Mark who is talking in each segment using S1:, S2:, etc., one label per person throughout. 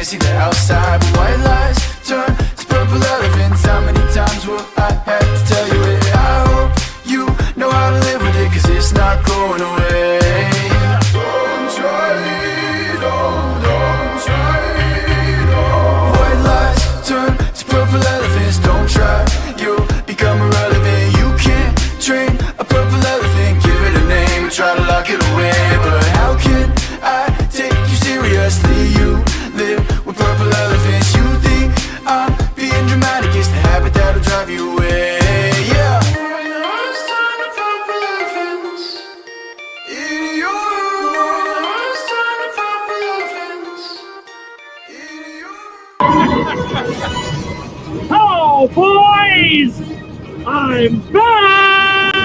S1: see the outside, but white lies turn to purple elephants. How many times will I have to tell you it? I hope you know how to live with it, cause it's not going away. Don't try it on, don't try it on. White lies turn to purple elephants. Don't try, you'll become irrelevant. You can't train a purple elephant, give it a name and try to lock it away. But how can I take you seriously? You live with purple elephants. You think I'm being dramatic, it's the habit that'll drive you away. Yeah.
S2: Hello, boys! I'm back!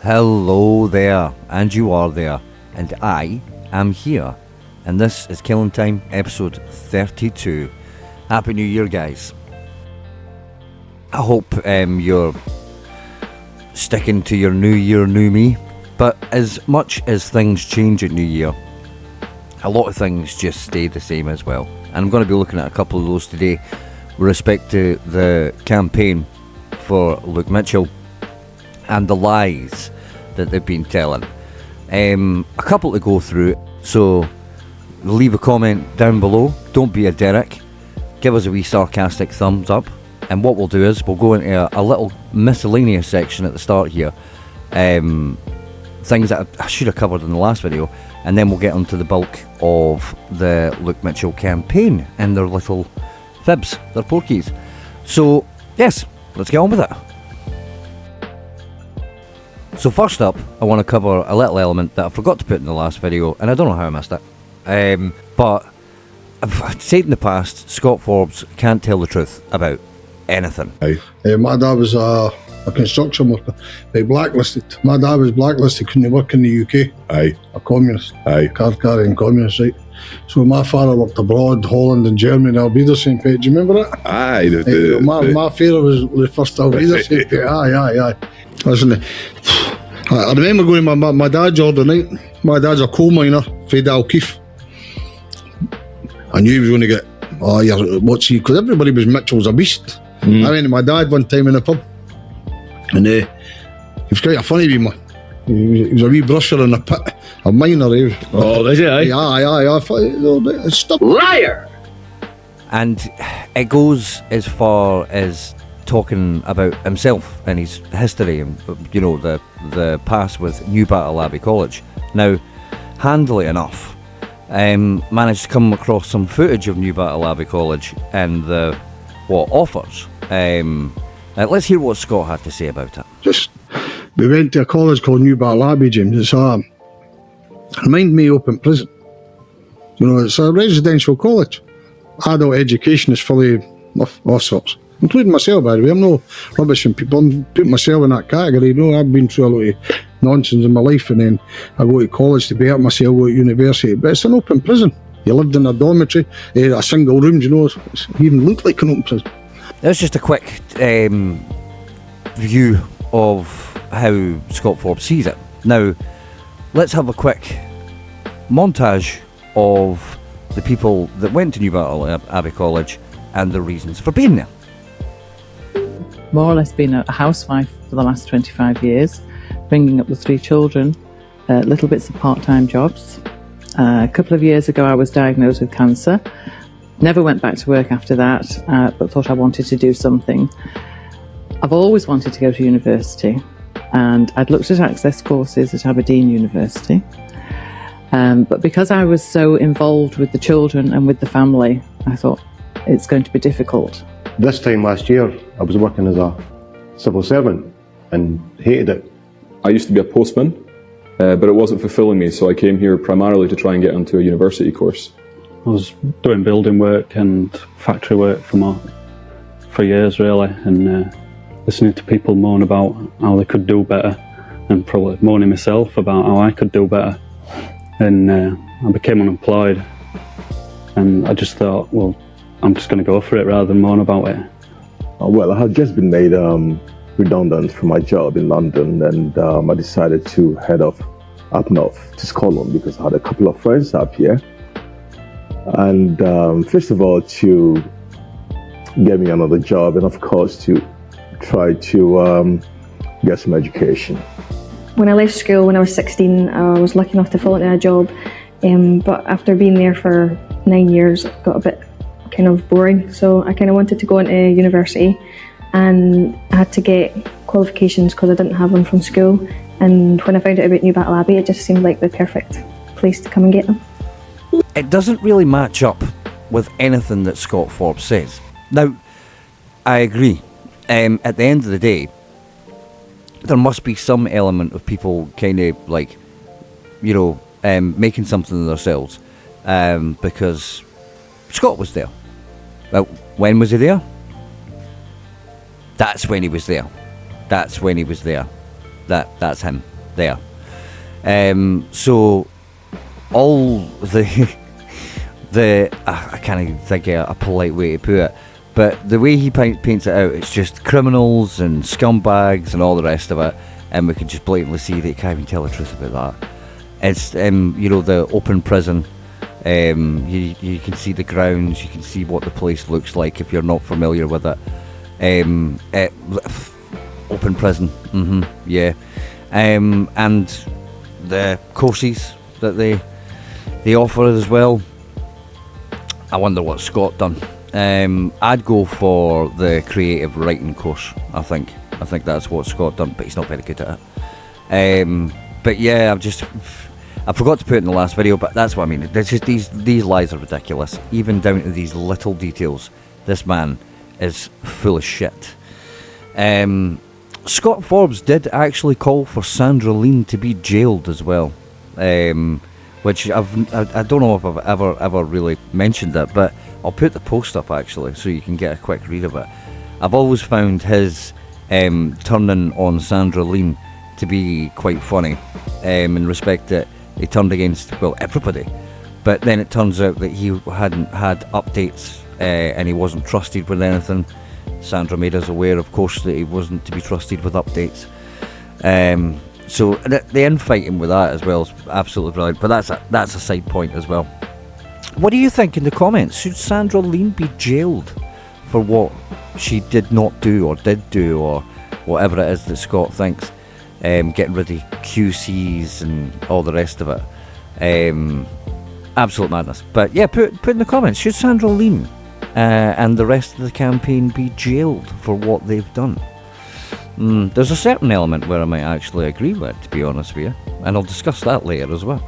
S3: Hello there, and you are there, and I am here, and this is Killin Time, episode 32. Happy New Year, guys. I hope you're sticking to your New Year, New Me, but as much as things change at New Year, a lot of things just stay the same as well. And I'm going to be looking at a couple of those today with respect to the campaign for Luke Mitchell and the lies that they've been telling. A couple to go through, so leave a comment down below. Don't be a Derek. Give us a wee sarcastic thumbs up. And what we'll do is we'll go into a little miscellaneous section at the start here. Things that I should have covered in the last video, and then we'll get onto the bulk of the Luke Mitchell campaign and their little fibs, their porkies. So yes, let's get on with it. So first up, I want to cover a little element that I forgot to put in the last video, and I don't know how I missed it. But I've said in the past, Scott Forbes can't tell the truth about anything.
S4: My dad was a construction worker. They blacklisted. My dad was blacklisted, couldn't work in the UK. A communist. Card carrying communist, right? So my father worked abroad, Holland and Germany, Albiedersheim. Do you remember that? My father was the first Albiedersheim. Aye. Listen, I remember going to my dad's order night. My dad's a coal miner, Fed Dalkeith. I knew he was going to get, because everybody was Mitchell's a beast. I went to my dad one time in the pub, and he was quite a funny wee man. He was a wee brusher in a pit, a miner.
S5: Oh, is it?
S4: Aye. Stop.
S5: Liar!
S3: And it goes as far as talking about himself and his history and, you know, the past with Newbattle Abbey College. Now, handily enough, managed to come across some footage of Newbattle Abbey College and the offers. Let's hear what Scott had to say about it.
S4: We went to a college called Newbattle Abbey, James. It's remind me open prison. You know, it's a residential college. Adult education is fully all sorts, including myself, by the way. I'm no rubbishing people. I'm putting myself in that category. You know, I've been through a lot of nonsense in my life, and then I go to college to better myself, go to university. But it's an open prison. You lived in a dormitory, a single room, you know. It even looked like an open prison.
S3: That's just a quick view of how Scott Forbes sees it. Now, let's have a quick montage of the people that went to Newbattle Abbey College and the reasons for being there.
S6: More or less been a housewife for the last 25 years, bringing up the 3 children, little bits of part-time jobs. A couple of years ago I was diagnosed with cancer. Never went back to work after that, but thought I wanted to do something. I've always wanted to go to university, and I'd looked at access courses at Aberdeen University. But because I was so involved with the children and with the family, I thought it's going to be difficult.
S7: This time last year, I was working as a civil servant and hated it.
S8: I used to be a postman, but it wasn't fulfilling me, so I came here primarily to try and get into a university course.
S5: I was doing building work and factory work for years, really, and listening to people moan about how they could do better, and probably moaning myself about how I could do better. And I became unemployed, and I just thought, well, I'm just going to go for it rather than moan about it.
S7: Well, I had just been made redundant from my job in London, and I decided to head off
S9: up north to Scotland because I had a couple of friends up here. And first of all, to get me another job, and of course to try to get some education.
S10: When I left school when I was 16, I was lucky enough to fall into a job, but after being there for 9 years, it got a bit kind of boring. So I kind of wanted to go into university, and I had to get qualifications because I didn't have them from school. And when I found out about New Battle Abbey, it just seemed like the perfect place to come and get them.
S3: It doesn't really match up with anything that Scott Forbes says. Now, I agree. At the end of the day, there must be some element of people kind of like, you know, making something of themselves, because Scott was there. Well, when was he there? That's when he was there. That's when he was there. That's him there. So all the I can't even think of a polite way to put it, but the way he paints it out, it's just criminals and scumbags and all the rest of it, and we can just blatantly see that he can't even tell the truth about that. It's you know, the open prison. You can see the grounds, you can see what the place looks like if you're not familiar with it. Open prison, yeah. And the courses that they offer as well. I wonder what Scott done. I'd go for the creative writing course. I think that's what Scott done, but he's not very good at it. But yeah, I forgot to put it in the last video, but that's what I mean. There's just these lies are ridiculous, even down to these little details. This man is full of shit. Scott Forbes did actually call for Sandra Lean to be jailed as well, which I don't know if I've ever really mentioned it, but I'll put the post up actually so you can get a quick read of it. I've always found his turning on Sandra Lean to be quite funny, in respect that he turned against, well, everybody, but then it turns out that he hadn't had updates, and he wasn't trusted with anything. Sandra made us aware, of course, that he wasn't to be trusted with updates. So the infighting with that as well is absolutely brilliant, but that's a side point as well. What do you think in the comments? Should Sandra Lean be jailed for what she did not do or did do, or whatever it is that Scott thinks? Getting rid of QCs and all the rest of it. Absolute madness. But yeah, put in the comments, should Sandra Lean and the rest of the campaign be jailed for what they've done? There's a certain element where I might actually agree with it, to be honest with you, and I'll discuss that later as well.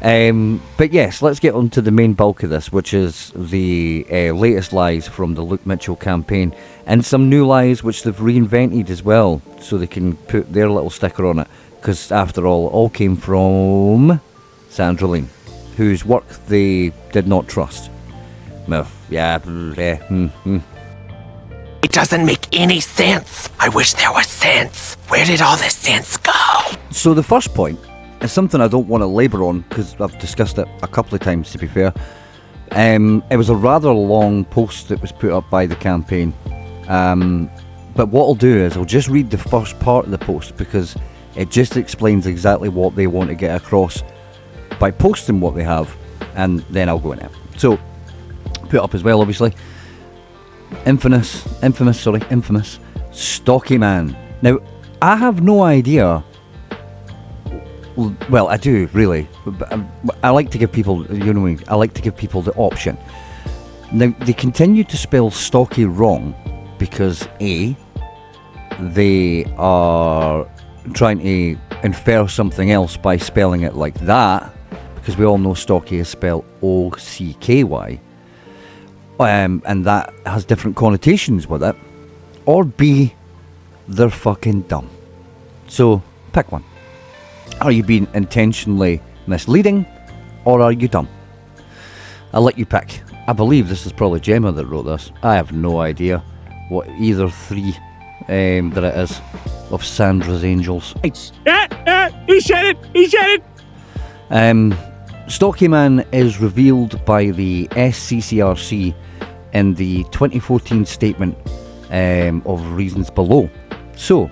S3: But yes, let's get on to the main bulk of this, which is the latest lies from the Luke Mitchell campaign, and some new lies which they've reinvented as well, so they can put their little sticker on it, because after all came from Sandra Lean, whose work they did not trust. Well, yeah,
S11: It doesn't make any sense. I wish there was sense. Where did all this sense go?
S3: So the first point is something I don't want to labour on, because I've discussed it a couple of times, to be fair. It was a rather long post that was put up by the campaign. But what I'll do is I'll just read the first part of the post, because it just explains exactly what they want to get across by posting what they have, and then I'll go in it. So, put up as well, obviously. Infamous Stalky Man. Now, I have no idea. Well, I do, really. I like to give people, I like to give people the option. Now, they continue to spell Stalky wrong because A, they are trying to infer something else by spelling it like that, because we all know Stalky is spelled O-C-K-Y, and that has different connotations with it. Or B, they're fucking dumb. So, pick one. Are you being intentionally misleading, or are you dumb? I'll let you pick. I believe this is probably Gemma that wrote this. I have no idea what either three that it is of Sandra's angels.
S2: He said it!
S3: Stalky Man is revealed by the SCCRC in the 2014 statement of reasons below. So,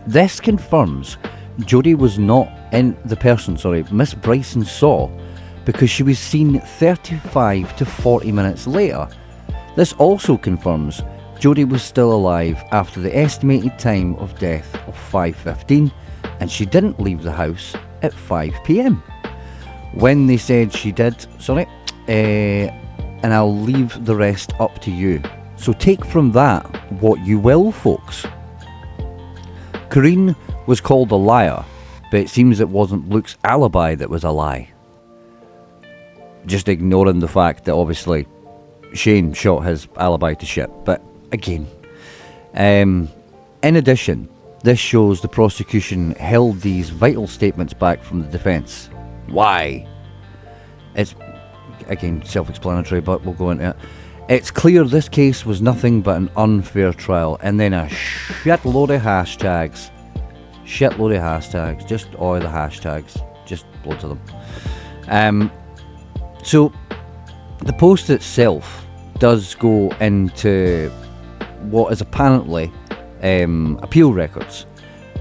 S3: this confirms Jodie was not Miss Bryson saw, because she was seen 35 to 40 minutes later. This also confirms Jodie was still alive after the estimated time of death of 5:15, and she didn't leave the house at 5 p.m. when they said she did. And I'll leave the rest up to you. So take from that what you will, folks. Corinne was called a liar, but it seems it wasn't Luke's alibi that was a lie. Just ignoring the fact that obviously Shane shot his alibi to shit. But again, in addition, this shows the prosecution held these vital statements back from the defence. Why? It's, again, self-explanatory, but we'll go into it. It's clear this case was nothing but an unfair trial, and then a shitload of hashtags. Just all the hashtags. Just loads of them. So, the post itself does go into what is apparently appeal records,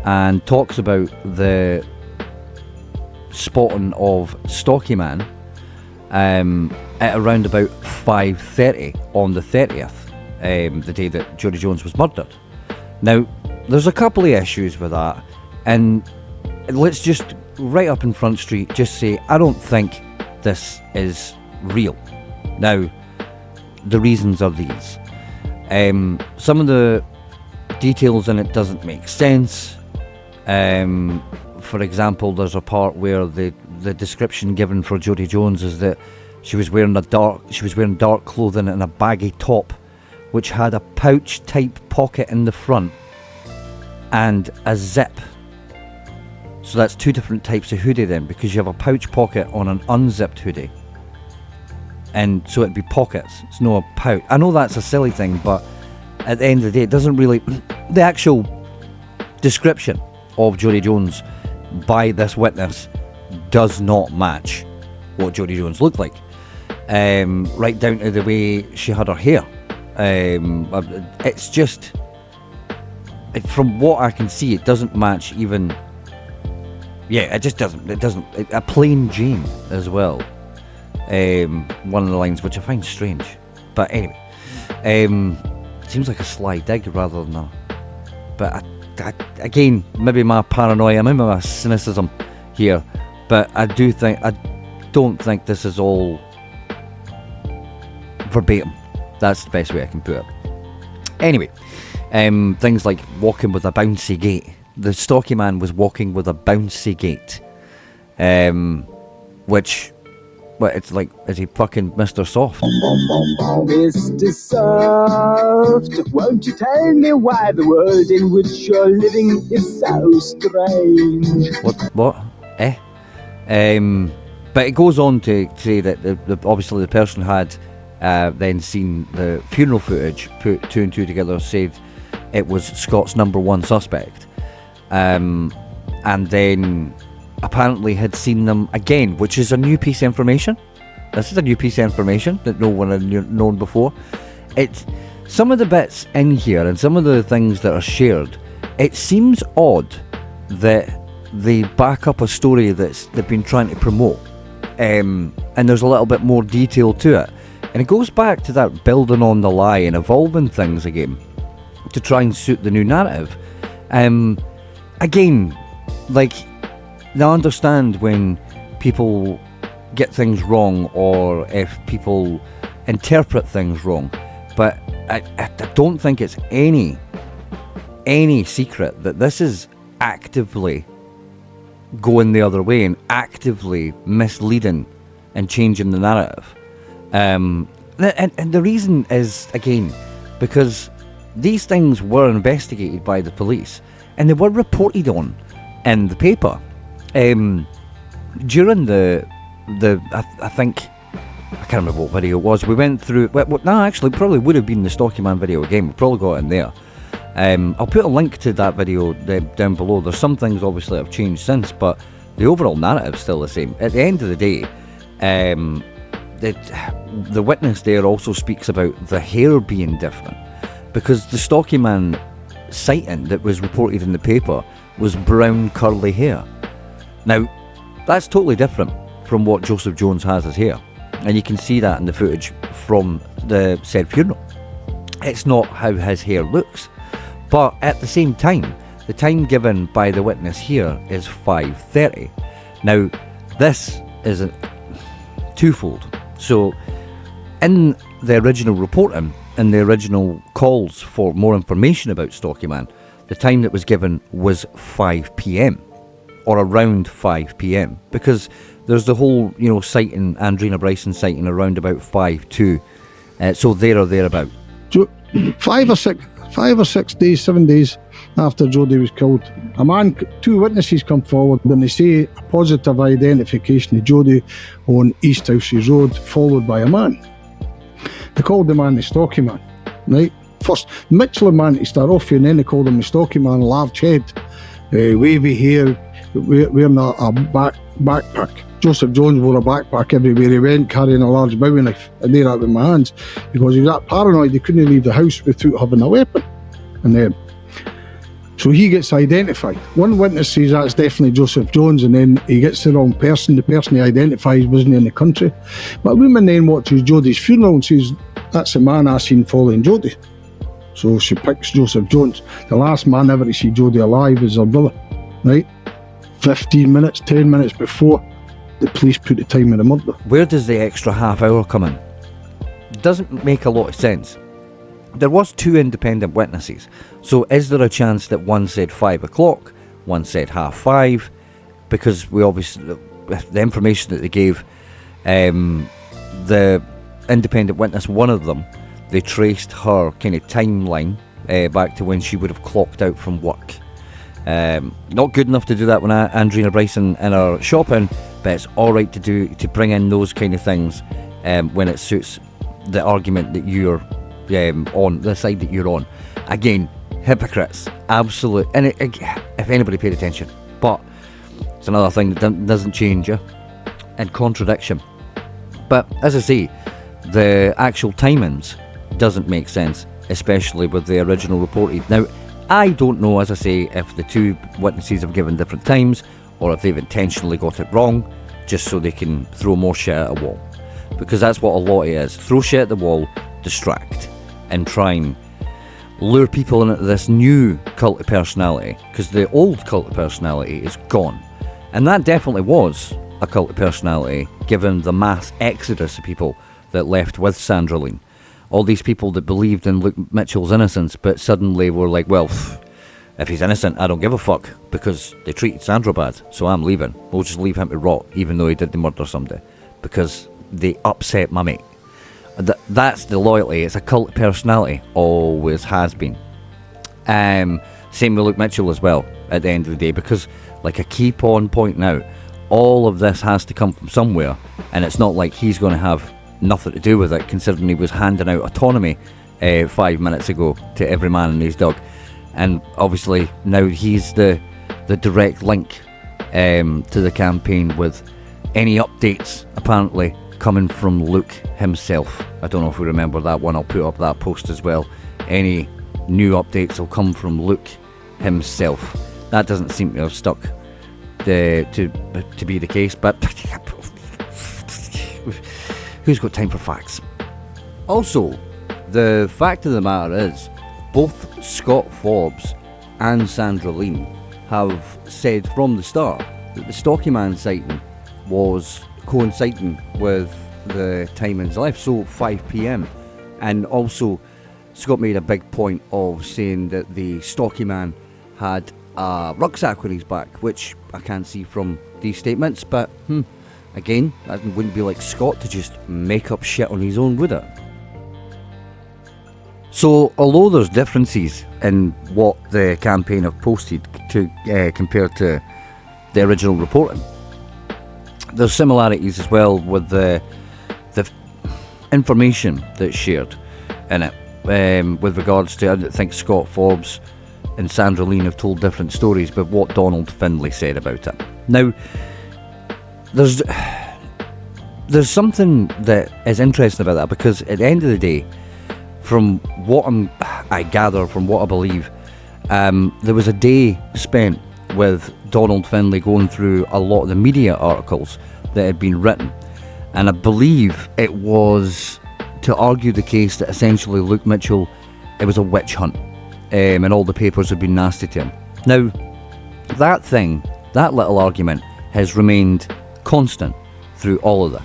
S3: and talks about the spotting of Stalky Man at around about 5:30 on the 30th, the day that Jodie Jones was murdered. Now, there's a couple of issues with that, and let's just, right up in Front Street, just say, I don't think this is real. Now, the reasons are these. Some of the details in it doesn't make sense. For example, there's a part where the description given for Jodie Jones is that she was wearing dark clothing and a baggy top, which had a pouch type pocket in the front and a zip. So that's two different types of hoodie then, because you have a pouch pocket on an unzipped hoodie, and so it'd be pockets. It's not a pouch. I know that's a silly thing, but at the end of the day, it doesn't really. The actual description of Jodie Jones by this witness does not match what Jodie Jones looked like, right down to the way she had her hair. It's just, from what I can see, it doesn't match even. Yeah, it just doesn't. A plain Jane as well. One of the lines, which I find strange, but anyway, seems like a sly dig rather than a. But again, maybe my paranoia, maybe my cynicism here, but I don't think this is all verbatim. That's the best way I can put it. Anyway, things like walking with a bouncy gait. The Stalky Man was walking with a bouncy gait, which, well, it's like, is he fucking Mr. Soft?
S12: Mr. Soft, won't you tell me why the world in which you're living is so strange?
S3: What? But it goes on to say that obviously the person had then seen the funeral footage, put two and two together, said it was Scott's number one suspect, and then apparently had seen them again, which is a new piece of information. This is a new piece of information that no one had known before. It's some of the bits in here and some of the things that are shared. It seems odd that they back up a story they've been trying to promote, and there's a little bit more detail to it, and it goes back to that building on the lie and evolving things again to try and suit the new narrative. Again, like, I understand when people get things wrong or if people interpret things wrong, but I don't think it's any secret that this is actively going the other way and actively misleading and changing the narrative. And the reason is, again, because these things were investigated by the police and they were reported on in the paper. During I think, I can't remember what video it was, we went through, actually probably would have been the Stalky Man video again, we probably got it in there. I'll put a link to that video down below. There's some things obviously have changed since, but the overall narrative's still the same. At the end of the day, the witness there also speaks about the hair being different, because the Stalky Man sighting that was reported in the paper was brown curly hair. Now, that's totally different from what Joseph Jones has as hair, and you can see that in the footage from the said funeral. It's not how his hair looks, but at the same time, the time given by the witness here is 5:30. Now, this is twofold. So, in the original reporting, in the original calls for more information about Stalky Man, the time that was given was 5 p.m. or around 5 p.m. because there's the whole, sighting, Andrina Bryson sighting around about 5:02. So there or thereabout.
S4: 5 or 6 days, 7 days after Jodie was killed, two witnesses come forward and they say a positive identification of Jodie on East Houses Road, followed by a man. They called the man the Stalky Man, right? First, Michelin man to start off with, and then they called him the Stalky Man, large head, wavy hair, wearing a backpack. Joseph Jones wore a backpack everywhere he went, carrying a large bowie knife. I did that with my hands because he was that paranoid he couldn't leave the house without having a weapon. And so he gets identified. One witness says that's definitely Joseph Jones, and then he gets the wrong person. The person he identifies wasn't in the country. But a woman then watches Jodie's funeral and says, that's the man I seen following Jodie. So she picks Joseph Jones. The last man ever to see Jodie alive is her brother, right? 15 minutes, 10 minutes before the police put the time of the murder.
S3: Where does the extra half hour come in? Doesn't make a lot of sense. There was 2 independent witnesses, so is there a chance that one said 5 o'clock, one said 5:30? Because we obviously, the information that they gave, the independent witness, one of them, they traced her kind of timeline back to when she would have clocked out from work. Not good enough to do that when Andrina Bryson in her shopping, but it's alright to bring in those kind of things when it suits the argument that you're on, the side that you're on. Again, hypocrites, absolute. And if anybody paid attention, but it's another thing that doesn't change you, and contradiction. But as I say, the actual timings doesn't make sense, especially with the original reported. Now, I don't know, as I say, if the 2 witnesses have given different times or if they've intentionally got it wrong just so they can throw more shit at a wall, because that's what a lot of it is. Throw shit at the wall, distract, and try and lure people into this new cult of personality, because the old cult of personality is gone. And that definitely was a cult of personality, given the mass exodus of people that left with Sandra Lean. All these people that believed in Luke Mitchell's innocence, but suddenly were like, well, if he's innocent, I don't give a fuck, because they treated Sandra bad, so I'm leaving. We'll just leave him to rot, even though he did the murder someday, because they upset my mate. That's the loyalty. It's a cult of personality, always has been. Same with Luke Mitchell as well, at the end of the day, because, like I keep on pointing out, all of this has to come from somewhere, and it's not like he's going to have nothing to do with it, considering he was handing out autonomy 5 minutes ago to every man and his dog. And obviously now he's the direct link to the campaign, with any updates apparently coming from Luke himself. I don't know if we remember that one. I'll put up that post as well. Any new updates will come from Luke himself. That doesn't seem to have stuck to be the case, but who's got time for facts? Also, the fact of the matter is, both Scott Forbes and Sandra Lean have said from the start that the Stalky Man sighting was coinciding with the time in his life, so 5 p.m. And also, Scott made a big point of saying that the Stalky Man had a rucksack on his back, which I can't see from these statements, but again, that wouldn't be like Scott to just make up shit on his own, would it? So, although there's differences in what the campaign have posted to compared to the original reporting, there's similarities as well with the information that's shared in it. With regards to, I think Scott Forbes and Sandra Lean have told different stories, but what Donald Findlay said about it. Now, there's something that is interesting about that, because at the end of the day, from what I gather, from what I believe, there was a day spent with Donald Finlay going through a lot of the media articles that had been written. And I believe it was to argue the case that essentially Luke Mitchell, it was a witch hunt, and all the papers had been nasty to him. Now, that little argument has remained constant through all of this.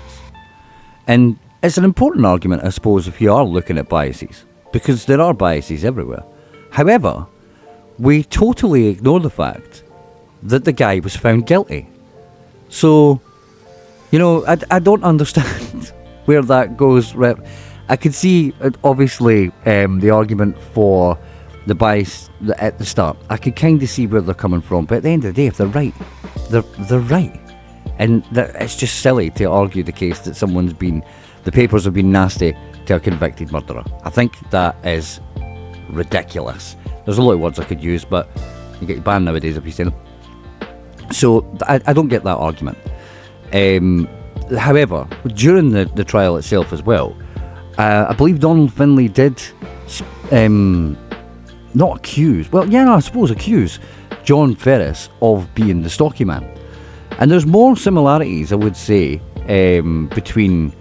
S3: And it's an important argument, I suppose, if you are looking at biases, because there are biases everywhere. However, we totally ignore the fact that the guy was found guilty. So, you know, I don't understand where that goes. I could see, obviously, the argument for the bias at the start. I could kind of see where they're coming from, but at the end of the day, if they're right, they're right. And it's just silly to argue the case that the papers have been nasty to a convicted murderer. I think that is ridiculous. There's a lot of words I could use, but you get banned nowadays if you say them. So I don't get that argument. However, during the trial itself as well, I believe Donald Finlay did not accuse, accuse John Ferris of being the Stalky Man. And there's more similarities, I would say, between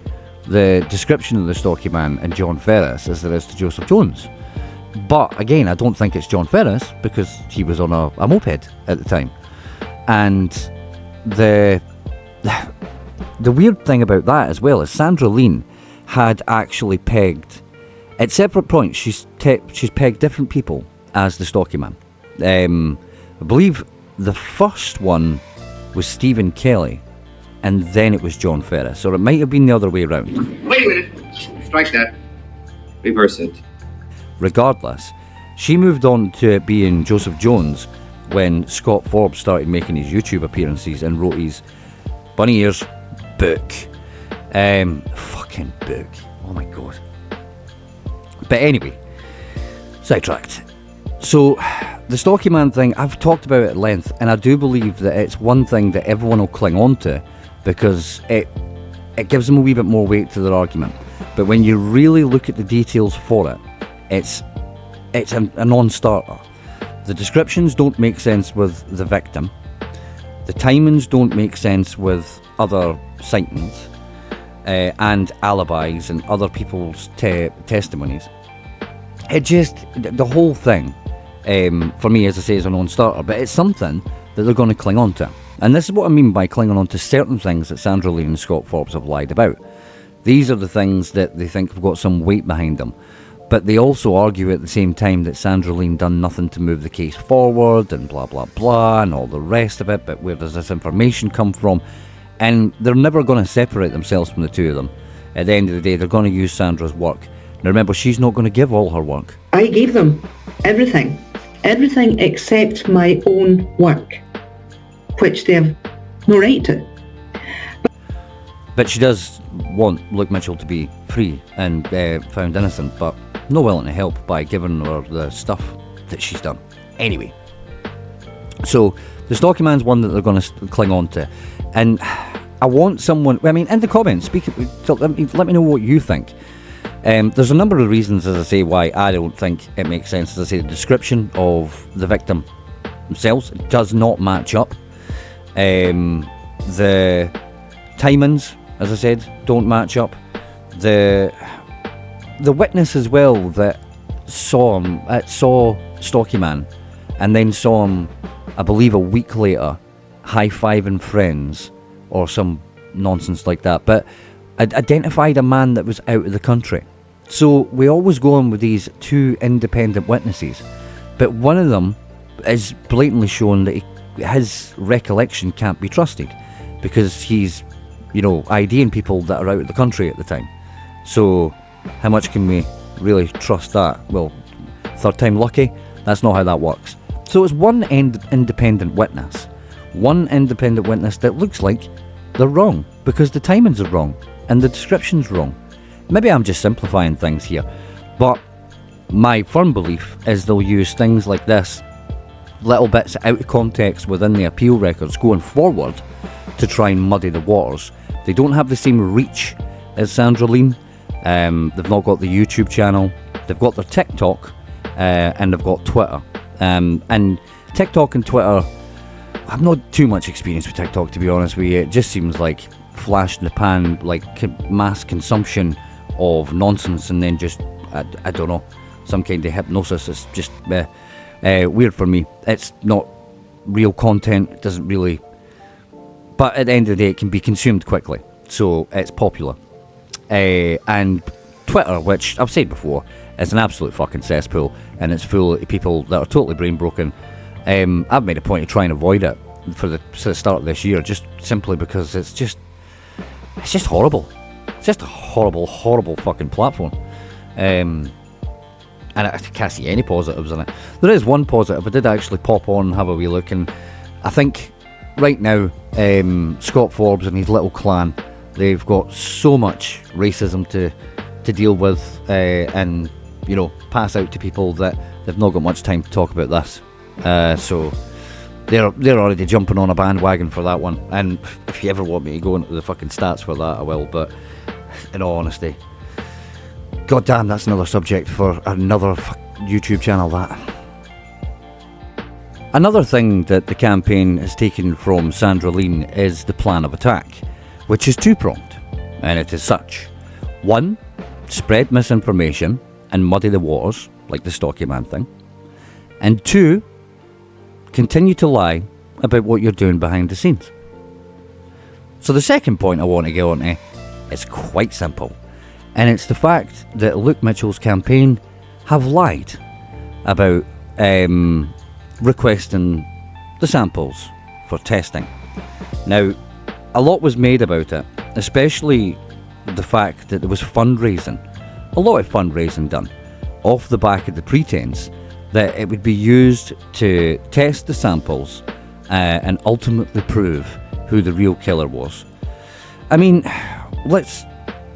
S3: the description of the Stalky Man and John Ferris as there is to Joseph Jones. But again, I don't think it's John Ferris because he was on a moped at the time. And the weird thing about that as well is Sandra Lean had actually pegged, at separate points, she's pegged different people as the Stalky Man. I believe the first one was Stephen Kelly, and then it was John Ferris, or it might have been the other way around.
S13: Wait a minute. Strike that. Reverse it.
S3: Regardless, she moved on to being Joseph Jones when Scott Forbes started making his YouTube appearances and wrote his bunny ears book. Fucking book. Oh my god. But anyway, sidetracked. So, the Stalky Man thing, I've talked about it at length, and I do believe that it's one thing that everyone will cling on to because it gives them a wee bit more weight to their argument. But when you really look at the details for it, it's a non-starter. The descriptions don't make sense with the victim. The timings don't make sense with other sightings and alibis and other people's testimonies. It just, the whole thing, for me, as I say, is a non-starter, but it's something that they're going to cling on to. And this is what I mean by clinging on to certain things that Sandra Lean and Scott Forbes have lied about. These are the things that they think have got some weight behind them. But they also argue at the same time that Sandra Lean done nothing to move the case forward and blah, blah, blah, and all the rest of it. But where does this information come from? And they're never going to separate themselves from the two of them. At the end of the day, they're going to use Sandra's work. Now remember, she's not going to give all her work.
S14: I gave them everything except my own work, which they have no right to.
S3: But she does want Luke Mitchell to be free and found innocent, but not willing to help by giving her the stuff that she's done. Anyway, so the Stalky Man's one that they're going to cling on to. And I want someone, I mean, in the comments, let me know what you think. There's a number of reasons, as I say, why I don't think it makes sense. As I say, the description of the victim themselves does not match up. The timings, as I said, don't match up. The witness as well that saw Stalky Man and then saw him, I believe, a week later high-fiving friends or some nonsense like that, but identified a man that was out of the country. So we always go on with these two independent witnesses, but one of them is blatantly shown that his recollection can't be trusted because he's, IDing people that are out of the country at the time. So how much can we really trust that? Well, third time lucky? That's not how that works. So it's one independent witness that looks like they're wrong because the timings are wrong and the description's wrong. Maybe I'm just simplifying things here, but my firm belief is they'll use things like this, little bits out of context within the appeal records going forward to try and muddy the waters. They don't have the same reach as Sandra Lean. They've not got the YouTube channel. They've got their TikTok and they've got Twitter. And TikTok and Twitter, I've not too much experience with TikTok, to be honest with you. It just seems like flash in the pan, like mass consumption of nonsense, and then just, I don't know, some kind of hypnosis. It's just weird for me. It's not real content. It doesn't really... But at the end of the day, it can be consumed quickly. So it's popular. And Twitter, which I've said before, is an absolute fucking cesspool, and it's full of people that are totally brain broken. I've made a point of trying to avoid it for the start of this year, just simply because it's just horrible. It's just a horrible fucking platform. And I can't see any positives in it. There is one positive. I did actually pop on and have a wee look, and I think right now Scott Forbes and his little clan, they've got so much racism to deal with and, you know, pass out to people that they've not got much time to talk about this. So they're already jumping on a bandwagon for that one. And if you ever want me to go into the fucking stats for that, I will. But in all honesty, god damn, that's another subject for another YouTube channel, that. Another thing that the campaign has taken from Sandra Lean is the plan of attack, which is two-pronged, and it is such. 1, spread misinformation and muddy the waters, like the Stalky Man thing. And 2, continue to lie about what you're doing behind the scenes. So the second point I want to get on to is quite simple, and it's the fact that Luke Mitchell's campaign have lied about requesting the samples for testing. Now, a lot was made about it, especially the fact that there was fundraising, a lot of fundraising done off the back of the pretense that it would be used to test the samples and ultimately prove who the real killer was. I mean, let's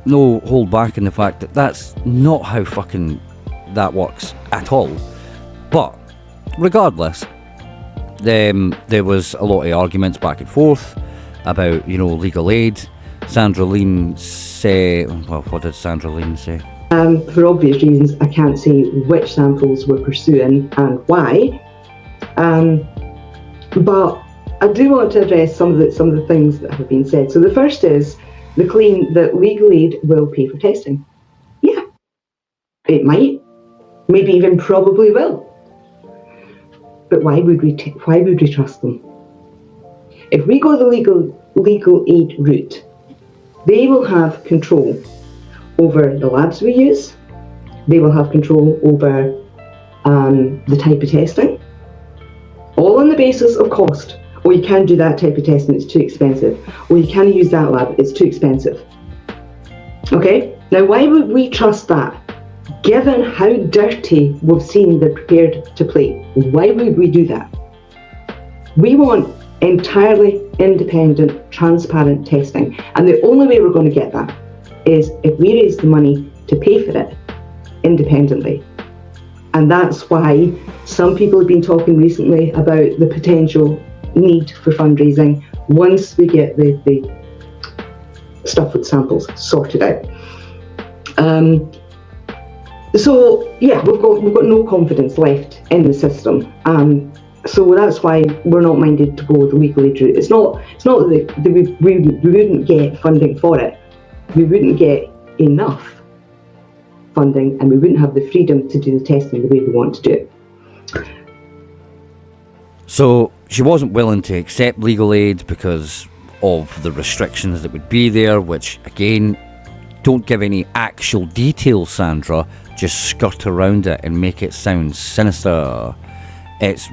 S3: no hold back in the fact that that's not how fucking that works at all. But regardless, there was a lot of arguments back and forth about, you know, legal aid. Sandra Lean say, well, what did Sandra Lean say?
S14: For obvious reasons, I can't say which samples we're pursuing and why. But I do want to address some of the things that have been said. So the first is the claim that legal aid will pay for testing. Yeah, it might, maybe even probably will. But why would we trust them? If we go the legal aid route, they will have control over the labs we use. They will have control over the type of testing, all on the basis of cost. Or you can't do that type of testing, it's too expensive. Or you can't use that lab, it's too expensive. Okay, now why would we trust that? Given how dirty we've seen they're prepared to play, why would we do that? We want entirely independent, transparent testing. And the only way we're going to get that is if we raise the money to pay for it independently. And that's why some people have been talking recently about the potential need for fundraising once we get the stuff with samples sorted out. So yeah, we've got no confidence left in the system. So that's why we're not minded to go the legal aid route. It's not that we wouldn't get funding for it. We wouldn't get enough funding, and we wouldn't have the freedom to do the testing the way we want to do it.
S3: So she wasn't willing to accept legal aid because of the restrictions that would be there, which again, don't give any actual details, Sandra, just skirt around it and make it sound sinister. It's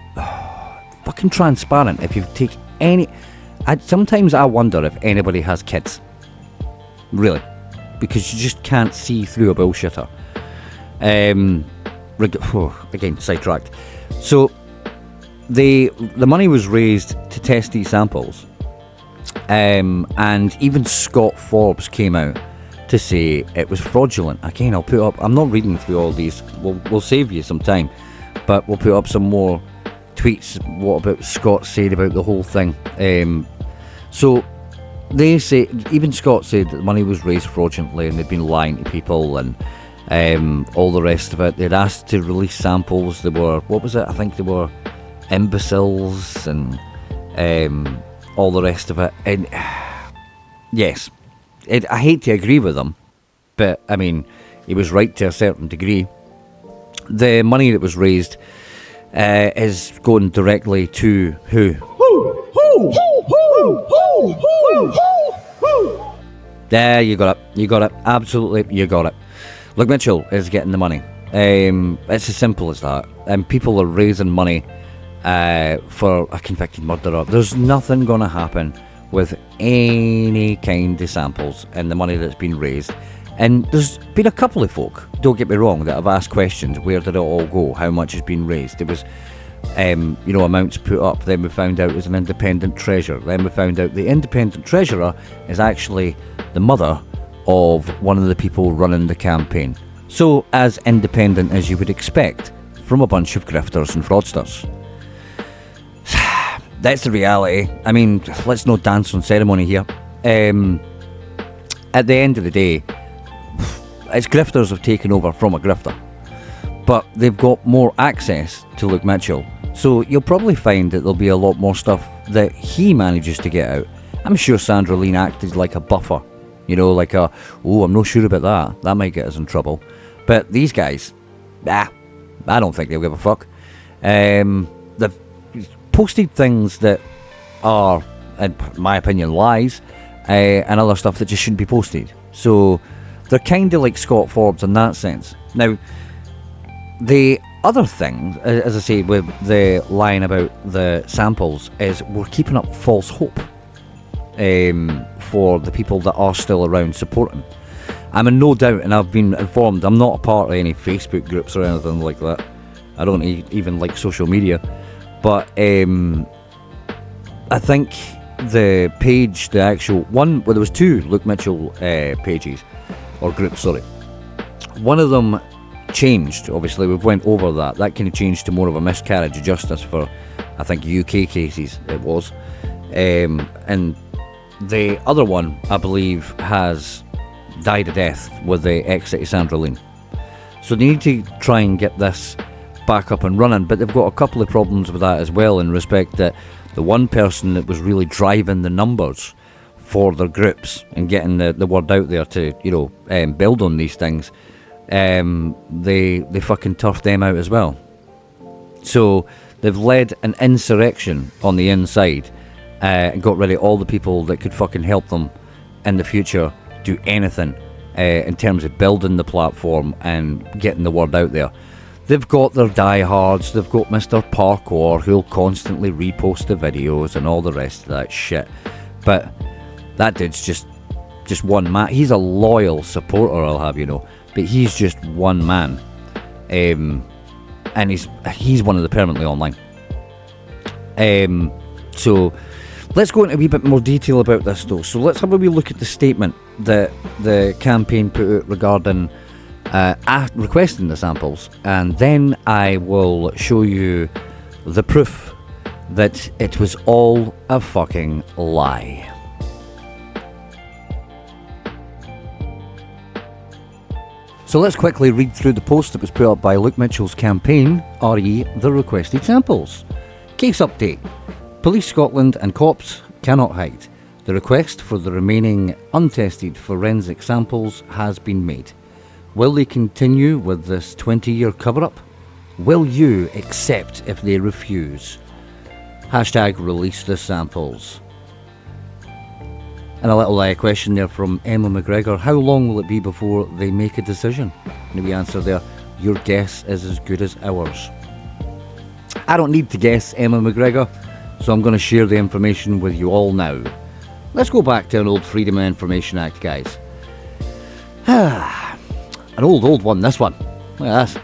S3: fucking transparent. If you take any... sometimes I wonder if anybody has kids. Really. Because you just can't see through a bullshitter. Again, sidetracked. So, the money was raised to test these samples. And even Scott Forbes came out to say it was fraudulent. Again, I'll put up... I'm not reading through all these. We'll save you some time. But we'll put up some more tweets, what about Scott said about the whole thing. So they say, even Scott said that the money was raised fraudulently and they'd been lying to people and all the rest of it. They'd asked to release samples. They were, what was it? I think they were imbeciles and all the rest of it. And yes, I hate to agree with him, but I mean, he was right to a certain degree. The money that was raised is going directly to who? There, you got it, absolutely, you got it. Luke Mitchell is getting the money. It's as simple as that. And people are raising money for a convicted murderer. There's nothing going to happen with any kind of samples and the money that's been raised. And there's been a couple of folk, don't get me wrong, that have asked questions. Where did it all go? How much has been raised? There was, amounts put up. Then we found out it was an independent treasurer. Then we found out the independent treasurer is actually the mother of one of the people running the campaign. So as independent as you would expect from a bunch of grifters and fraudsters. That's the reality. I mean, let's not dance on ceremony here. At the end of the day, it's grifters have taken over from a grifter, but they've got more access to Luke Mitchell, so you'll probably find that there'll be a lot more stuff that he manages to get out. I'm sure Sandra Lean acted like a buffer, like I'm not sure about that might get us in trouble. But these guys, I don't think they'll give a fuck. They've posted things that are, in my opinion, lies, and other stuff that just shouldn't be posted. So they're kind of like Scott Forbes in that sense. Now, the other thing, as I say, with the line about the samples, is we're keeping up false hope for the people that are still around supporting. I'm in no doubt, and I've been informed, I'm not a part of any Facebook groups or anything like that. I don't even like social media. But I think the page, the actual one, well, there was two Luke Mitchell pages, or groups, sorry. One of them changed, obviously, we've went over that. That kind of changed to more of a miscarriage of justice for, I think, UK cases, it was. And the other one, I believe, has died a death with the exit of Sandra Lean. So they need to try and get this back up and running, but they've got a couple of problems with that as well, in respect that the one person that was really driving the numbers for their groups and getting the word out there to build on these things, they fucking turfed them out as well. So they've led an insurrection on the inside and got rid of all the people that could fucking help them in the future do anything in terms of building the platform and getting the word out there. They've got their diehards, they've got Mr. Parkour, who'll constantly repost the videos and all the rest of that shit. But that dude's just one man. He's a loyal supporter, I'll have you know, but he's just one man. And he's one of the permanently online. So let's go into a wee bit more detail about this though. So let's have a wee look at the statement that the campaign put out regarding requesting the samples, and then I will show you the proof that it was all a fucking lie. So let's quickly read through the post that was put up by Luke Mitchell's campaign, re the requested samples. Case update. Police Scotland and cops cannot hide. The request for the remaining untested forensic samples has been made. Will they continue with this 20-year cover-up? Will you accept if they refuse? Hashtag release the samples. And a little question there from Emma McGregor. How long will it be before they make a decision? And we answer there, your guess is as good as ours. I don't need to guess, Emma McGregor, so I'm going to share the information with you all now. Let's go back to an old Freedom of Information Act, guys. An old one, this one. Look at this.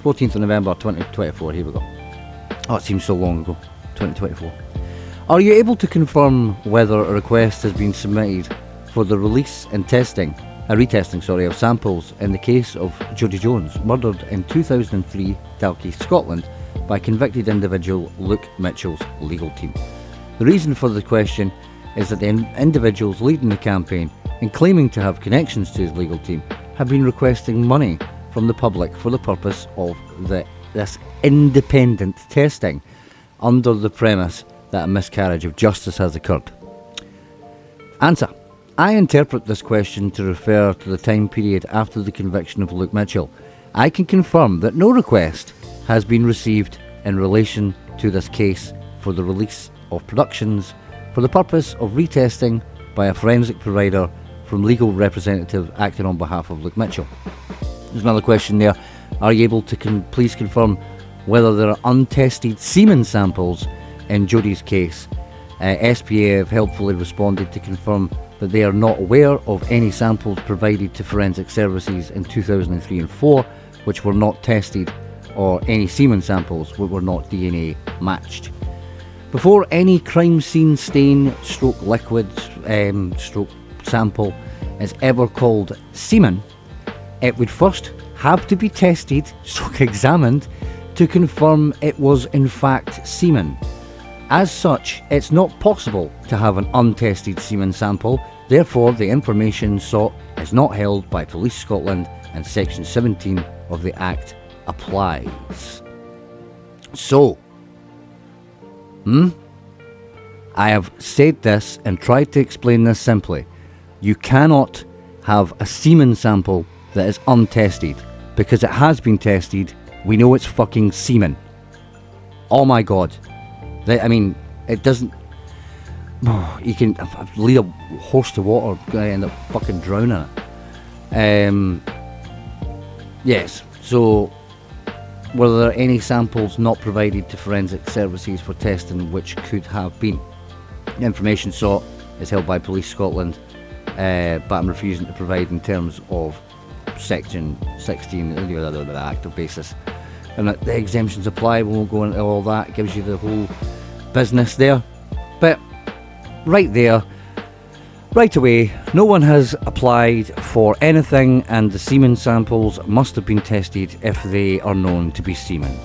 S3: 14th of November 2024, here we go. Oh, it seems so long ago. 2024. Are you able to confirm whether a request has been submitted for the release and retesting of samples in the case of Jodie Jones, murdered in 2003, Dalkeith, Scotland, by convicted individual Luke Mitchell's legal team? The reason for the question is that the individuals leading the campaign and claiming to have connections to his legal team have been requesting money from the public for the purpose of this independent testing, under the premise that a miscarriage of justice has occurred? Answer. I interpret this question to refer to the time period after the conviction of Luke Mitchell. I can confirm that no request has been received in relation to this case for the release of productions for the purpose of retesting by a forensic provider from legal representative acting on behalf of Luke Mitchell. There's another question there. Are you able to please confirm whether there are untested semen samples in Jodie's case? SPA have helpfully responded to confirm that they are not aware of any samples provided to forensic services in 2003 and 4 which were not tested, or any semen samples which were not DNA matched. Before any crime scene stain stroke liquid stroke sample is ever called semen, it would first have to be tested stroke examined to confirm it was in fact semen. As such, it's not possible to have an untested semen sample, therefore the information sought is not held by Police Scotland and Section 17 of the Act applies. So, I have said this and tried to explain this simply. You cannot have a semen sample that is untested, because it has been tested. We know it's fucking semen. Oh my god. I mean, it doesn't... You can lead a horse to water, going to end up fucking drowning it. Yes, so were there any samples not provided to forensic services for testing which could have been? The information sought is held by Police Scotland, but I'm refusing to provide in terms of Section 16 of the active basis. And the exemptions apply. We won't go into all that. It gives you the whole business there. But right there, right away, no one has applied for anything, and the semen samples must have been tested if they are known to be semen.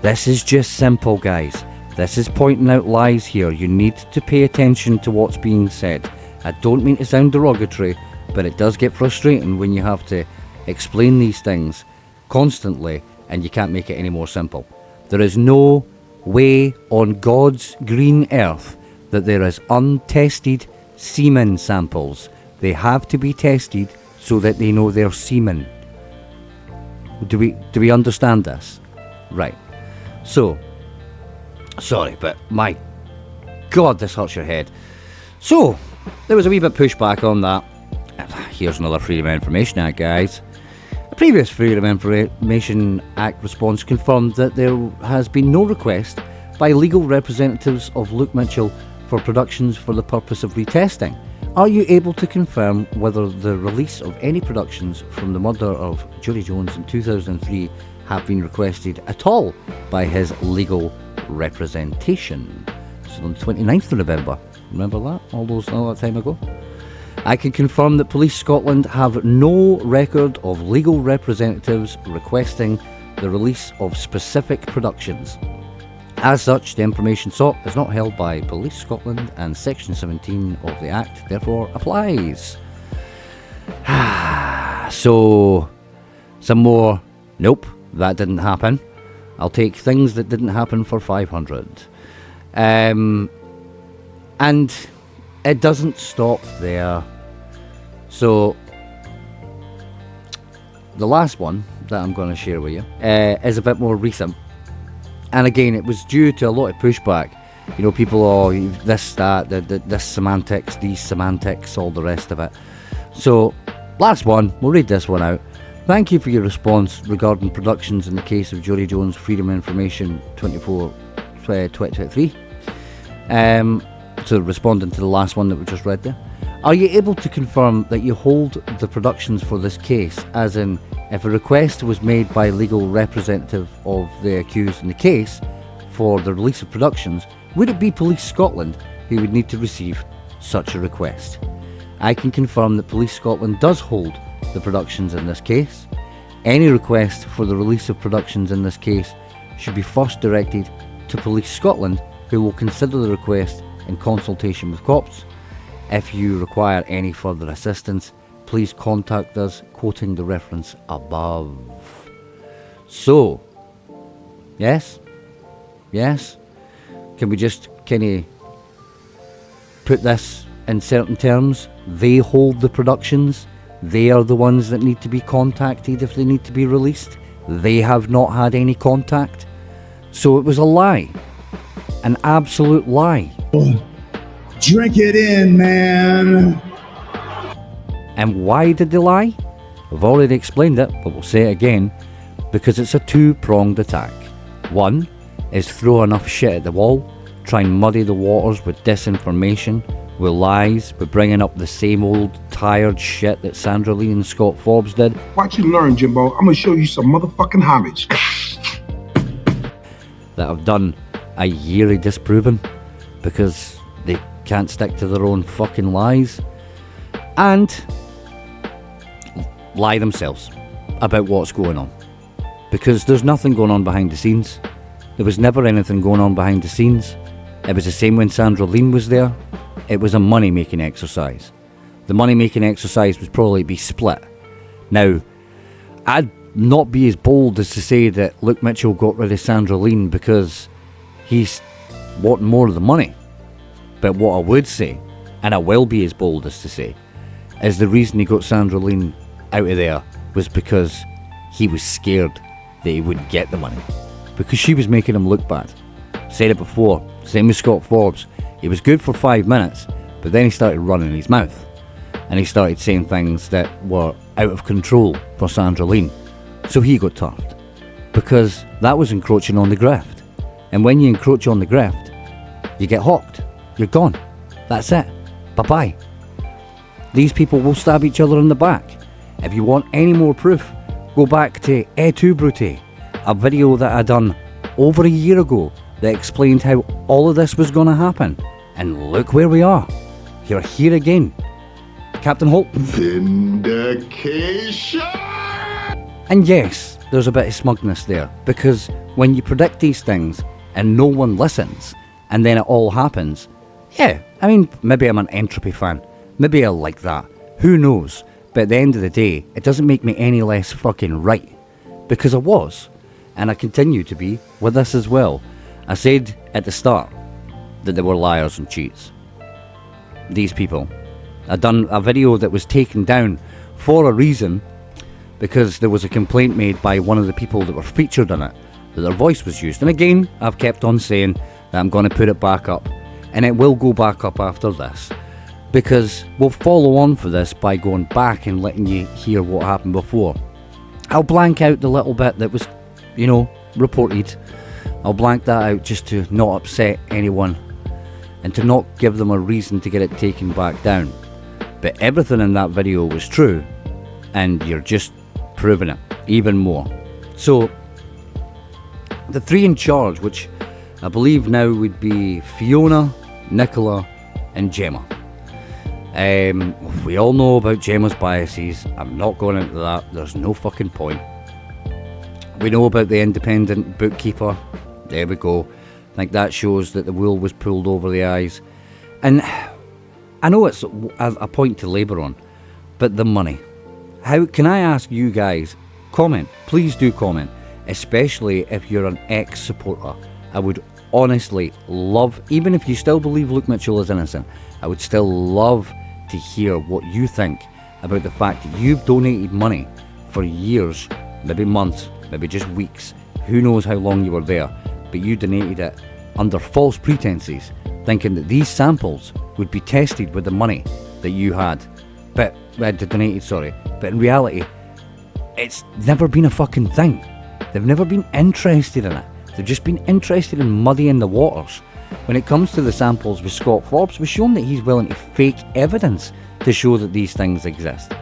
S3: This is just simple, guys. This is pointing out lies here. You need to pay attention to what's being said. I don't mean to sound derogatory, but it does get frustrating when you have to explain these things constantly and you can't make it any more simple. There is no way on God's green earth that there is untested semen samples. They have to be tested so that they know they're semen. Do we understand this? Right. So, sorry, but my God, this hurts your head. So, there was a wee bit pushback on that. Here's another Freedom of Information Act, guys. A previous Freedom of Information Act response confirmed that there has been no request by legal representatives of Luke Mitchell for productions for the purpose of retesting. Are you able to confirm whether the release of any productions from the murder of Jodie Jones in 2003 have been requested at all by his legal representation? So on the 29th of November, remember that? All that time ago? I can confirm that Police Scotland have no record of legal representatives requesting the release of specific productions. As such, the information sought is not held by Police Scotland, and Section 17 of the Act therefore applies. So, some more, nope, that didn't happen. I'll take things that didn't happen for 500. And it doesn't stop there. So, the last one that I'm going to share with you is a bit more recent. And again, it was due to a lot of pushback. You know, people, this, that, this semantics, these semantics, all the rest of it. So, last one, we'll read this one out. Thank you for your response regarding productions in the case of Jodie Jones, Freedom of Information 2023. So, responding to the last one that we just read there. Are you able to confirm that you hold the productions for this case, as in, if a request was made by a legal representative of the accused in the case for the release of productions, would it be Police Scotland who would need to receive such a request? I can confirm that Police Scotland does hold the productions in this case. Any request for the release of productions in this case should be first directed to Police Scotland, who will consider the request in consultation with cops. If you require any further assistance, please contact us, quoting the reference above. So, yes, can we just kind of put this in certain terms. They hold the productions. They are the ones that need to be contacted if they need to be released. They have not had any contact. So it was a lie. An absolute lie.
S15: Drink it in, man.
S3: And why did they lie? I've already explained it, but we'll say it again. Because it's a two-pronged attack. One is throw enough shit at the wall, try and muddy the waters with disinformation, with lies, with bringing up the same old tired shit that Sandra Lee and Scott Forbes did.
S15: Watch you learn, Jimbo. I'm gonna show you some motherfucking homage.
S3: That have done a year of disproving because they can't stick to their own fucking lies and lie themselves about what's going on. Because there's nothing going on behind the scenes. There was never anything going on behind the scenes. It was the same when Sandra Lean was there. It was a money-making exercise. The money-making exercise was probably be split. Now, I'd not be as bold as to say that Luke Mitchell got rid of Sandra Lean because he's wanting more of the money. But what I would say, and I will be as bold as to say, is the reason he got Sandra Lean out of there was because he was scared that he wouldn't get the money. Because she was making him look bad. Said it before, same with Scott Forbes. He was good for 5 minutes, but then he started running his mouth. And he started saying things that were out of control for Sandra Lean. So he got turfed. Because that was encroaching on the grift. And when you encroach on the grift, you get hawked. You're gone. That's it. Bye-bye. These people will stab each other in the back. If you want any more proof, go back to Et tu Brute, a video that I done over a year ago that explained how all of this was going to happen. And look where we are. You're here again. Captain Holt.
S15: Vindication!
S3: And yes, there's a bit of smugness there, because when you predict these things and no one listens, and then it all happens, yeah, I mean, maybe I'm an entropy fan. Maybe I like that. Who knows? But at the end of the day, it doesn't make me any less fucking right. Because I was, and I continue to be, with this as well. I said at the start that they were liars and cheats. These people. I'd done a video that was taken down for a reason, because there was a complaint made by one of the people that were featured in it, that their voice was used. And again, I've kept on saying that I'm going to put it back up, and it will go back up after this, because we'll follow on for this by going back and letting you hear what happened before. I'll blank out the little bit that was, reported. I'll blank that out just to not upset anyone and to not give them a reason to get it taken back down. But everything in that video was true, and you're just proving it even more. So, the three in charge, which I believe now would be Fiona, Nicola and Gemma. We all know about Gemma's biases. I'm not going into that. There's no fucking point. We know about the independent bookkeeper. There we go. I think that shows that the wool was pulled over the eyes. And I know it's a point to labour on, but the money. How can I ask you guys, comment, please do comment, especially if you're an ex-supporter. I would honestly love, even if you still believe Luke Mitchell is innocent, I would still love to hear what you think about the fact that you've donated money for years, maybe months, maybe just weeks, who knows how long you were there, but you donated it under false pretenses, thinking that these samples would be tested with the money that you had, but in reality, it's never been a fucking thing. They've never been interested in it. They've just been interested in muddying the waters. When it comes to the samples with Scott Forbes, we've shown that he's willing to fake evidence to show that these things exist.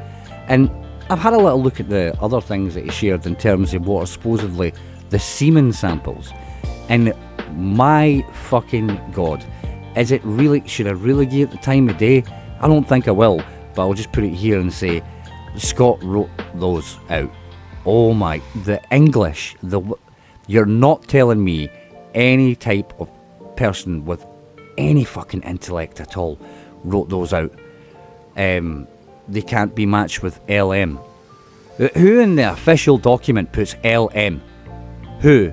S3: And I've had a little look at the other things that he shared in terms of what are supposedly the semen samples. And my fucking God, should I really give it the time of day? I don't think I will, but I'll just put it here and say, Scott wrote those out. Oh my, the English, you're not telling me any type of person with any fucking intellect at all wrote those out. They can't be matched with LM. Who in the official document puts LM? Who?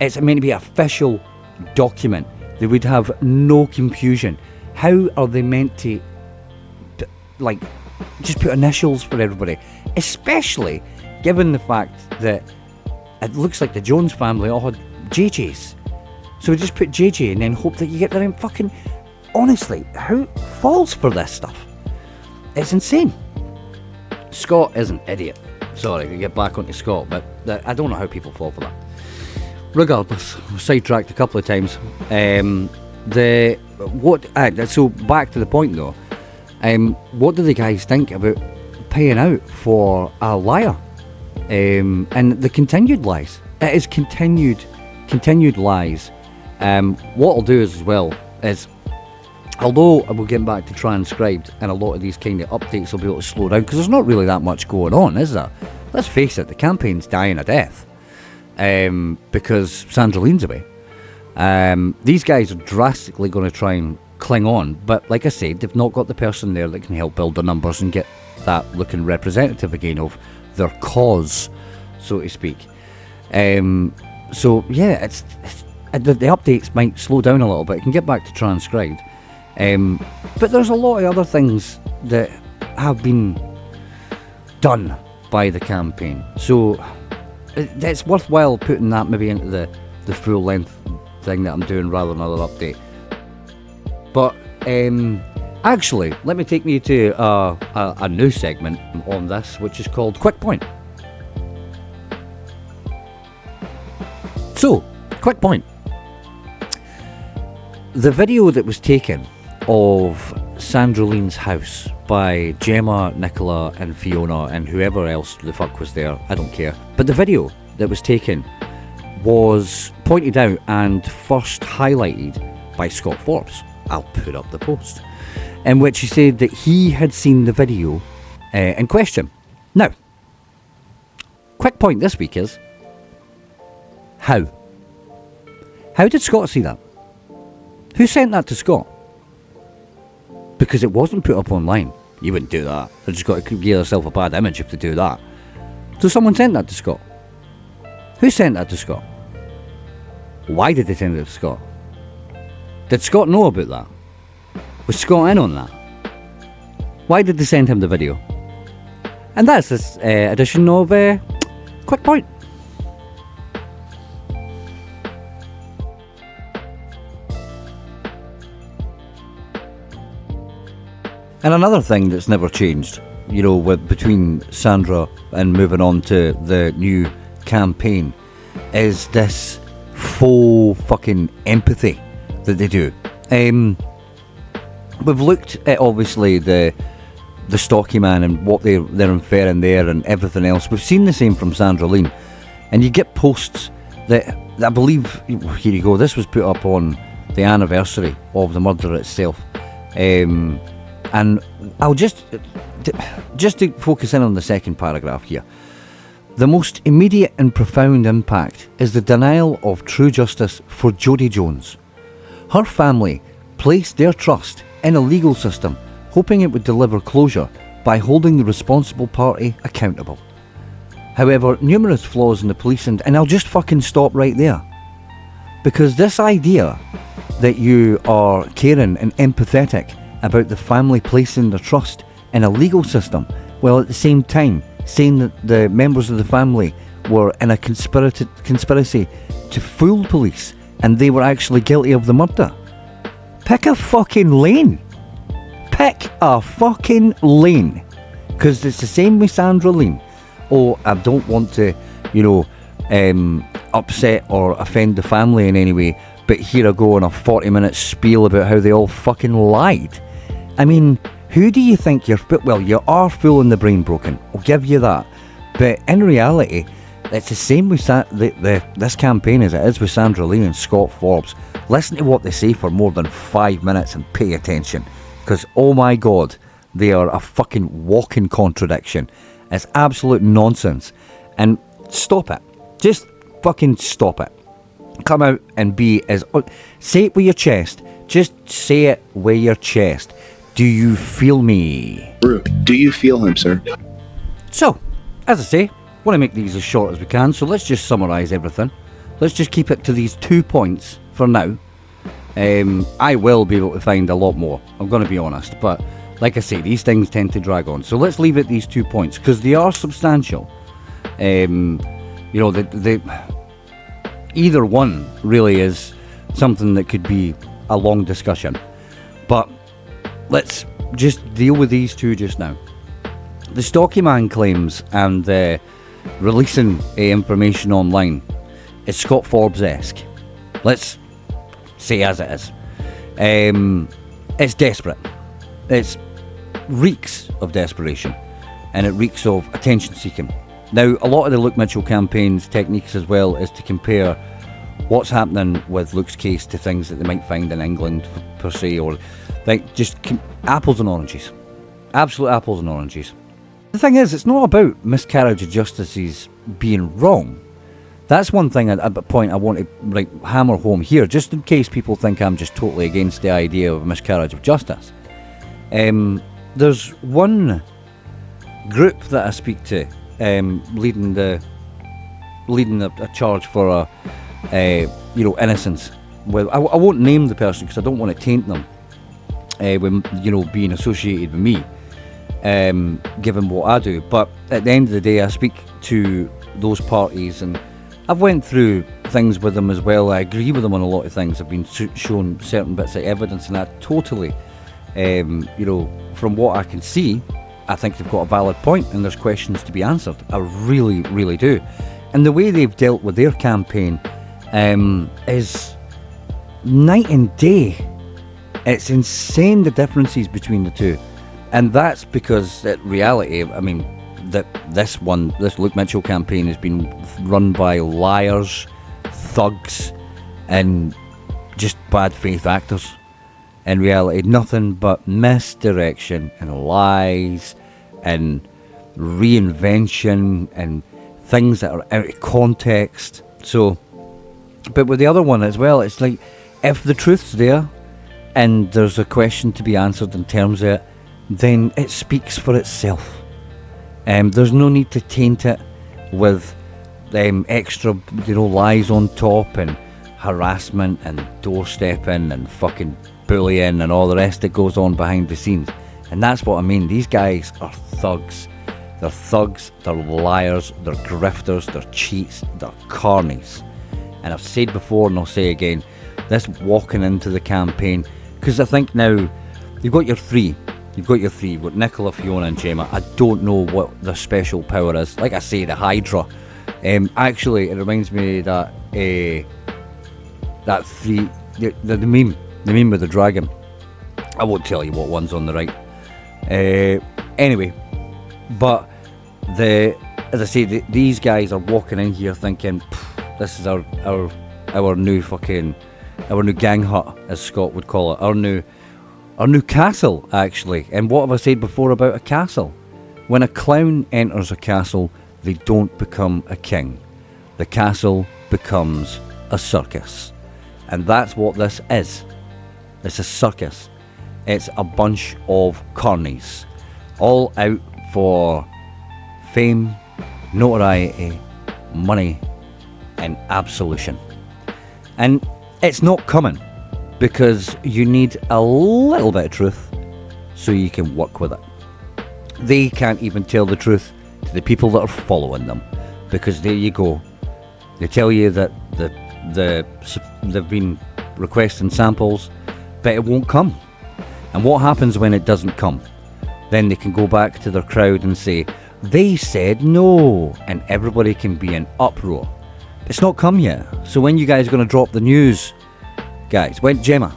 S3: It's meant to be an official document They would have no confusion. How are they meant to, like, just put initials for everybody? Especially given the fact that it looks like the Jones family all had JJs. So we just put JJ and then hope that you get the right fucking... Honestly, who falls for this stuff? It's insane. Scott is an idiot. Sorry to get back onto Scott, but I don't know how people fall for that. Regardless, sidetracked a couple of times. So back to the point though. What do the guys think about paying out for a liar? And the continued lies. It is continued lies. What I'll do as well is, although we'll get back to transcribed, and a lot of these kind of updates will be able to slow down because there's not really that much going on, is there? Let's face it, the campaign's dying a death because Sandra Lean's away. These guys are drastically going to try and cling on, but like I said, they've not got the person there that can help build the numbers and get that looking representative again of their cause, so to speak. So yeah, it's the updates might slow down a little bit. It can get back to transcribed. But there's a lot of other things that have been done by the campaign, so it's worthwhile putting that maybe into the full length thing that I'm doing rather than another update. But actually, let me take you to a new segment on this, which is called Quick Point. So, Quick Point. The video that was taken of Sandra Lean's house by Gemma, Nicola and Fiona and whoever else the fuck was there, I don't care. But the video that was taken was pointed out and first highlighted by Scott Forbes. I'll put up the post, in which he said that he had seen the video in question. Now, quick point this week is, how? How did Scott see that? Who sent that to Scott? Because it wasn't put up online. You wouldn't do that. You just got to give yourself a bad image if they do that. So someone sent that to Scott. Who sent that to Scott? Why did they send it to Scott? Did Scott know about that? Was Scott in on that? Why did they send him the video? And that's this edition of Quick Point. And another thing that's never changed, you know, between Sandra and moving on to the new campaign, is this faux fucking empathy that they do. We've looked at obviously the Stalky Man and what they're inferring there and everything else. We've seen the same from Sandra Lean, and you get posts that I believe, here you go, this was put up on the anniversary of the murder itself. And I'll just to focus in on the second paragraph here. The most immediate and profound impact is the denial of true justice for Jodie Jones. Her family placed their trust in a legal system, hoping it would deliver closure by holding the responsible party accountable. However, numerous flaws in the police and I'll just fucking stop right there. Because this idea that you are caring and empathetic about the family placing their trust in a legal system, while at the same time saying that the members of the family were in a conspiracy to fool police and they were actually guilty of the murder. Pick a fucking lane. Pick a fucking lane. Because it's the same with Sandra Lean. Oh, I don't want to, upset or offend the family in any way, but here I go on a 40-minute spiel about how they all fucking lied. I mean, who do you think you're... Well, you are fooling the brain broken, I'll give you that. But in reality, it's the same with this campaign as it is with Sandra Lean and Scott Forbes. Listen to what they say for more than 5 minutes and pay attention. Because, oh my God, they are a fucking walking contradiction. It's absolute nonsense. And stop it. Just fucking stop it. Come out and be as... Say it with your chest. Just say it with your chest. Do you feel me?
S16: Do you feel him, sir?
S3: So, as I say, want to make these as short as we can, so let's just summarise everything. Let's just keep it to these 2 points for now. I will be able to find a lot more, I'm going to be honest, but like I say, these things tend to drag on. So let's leave it these 2 points, because they are substantial. You know, either one really is something that could be a long discussion. But let's just deal with these two just now. The Stalky Man claims and releasing information online is Scott Forbes-esque. Let's say as it is. It's desperate. It reeks of desperation, and it reeks of attention seeking. Now, a lot of the Luke Mitchell campaign's techniques as well is to compare what's happening with Luke's case to things that they might find in England per se, or like just apples and oranges. Absolute apples and oranges. The thing is, it's not about miscarriage of justices being wrong. That's one thing, a point I want to hammer home here, just in case people think I'm just totally against the idea of miscarriage of justice. There's one group that I speak to, leading a charge for innocence. Well, I won't name the person because I don't want to taint them, when being associated with me, given what I do. But at the end of the day, I speak to those parties, and I've went through things with them as well. I agree with them on a lot of things. I've been shown certain bits of evidence, and I totally, from what I can see, I think they've got a valid point, and there's questions to be answered. I really, really do. And the way they've dealt with their campaign is night and day. It's insane, the differences between the two. And that's because, in reality, I mean, this Luke Mitchell campaign has been run by liars, thugs, and just bad faith actors. In reality, nothing but misdirection and lies and reinvention and things that are out of context. So, but with the other one as well, it's like, if the truth's there and there's a question to be answered in terms of it, then it speaks for itself. There's no need to taint it with extra, lies on top and harassment and doorstepping and fucking bullying and all the rest that goes on behind the scenes. And that's what I mean. These guys are thugs. They're thugs, they're liars, they're grifters, they're cheats, they're carnies. And I've said before and I'll say again, this walking into the campaign, because I think now you've got your three. You've got Nicola, Fiona and Gemma. I don't know what their special power is. Like I say, the Hydra. Actually, it reminds me that the meme with the dragon. I won't tell you what one's on the right. Anyway, but as I say, these guys are walking in here thinking, this is our new gang hut, as Scott would call it, our new castle, actually. And what have I said before about a castle? When a clown enters a castle, they don't become a king. The castle becomes a circus. And that's what this is. It's a circus. It's a bunch of carnies, all out for fame, notoriety, money, and absolution. And it's not coming, because you need a little bit of truth so you can work with it. They can't even tell the truth to the people that are following them, because there you go. They tell you that they've been requesting samples, but it won't come. And what happens when it doesn't come? Then they can go back to their crowd and say, they said no, and everybody can be in uproar. It's not come yet. So when you guys are going to drop the news, guys, when Gemma,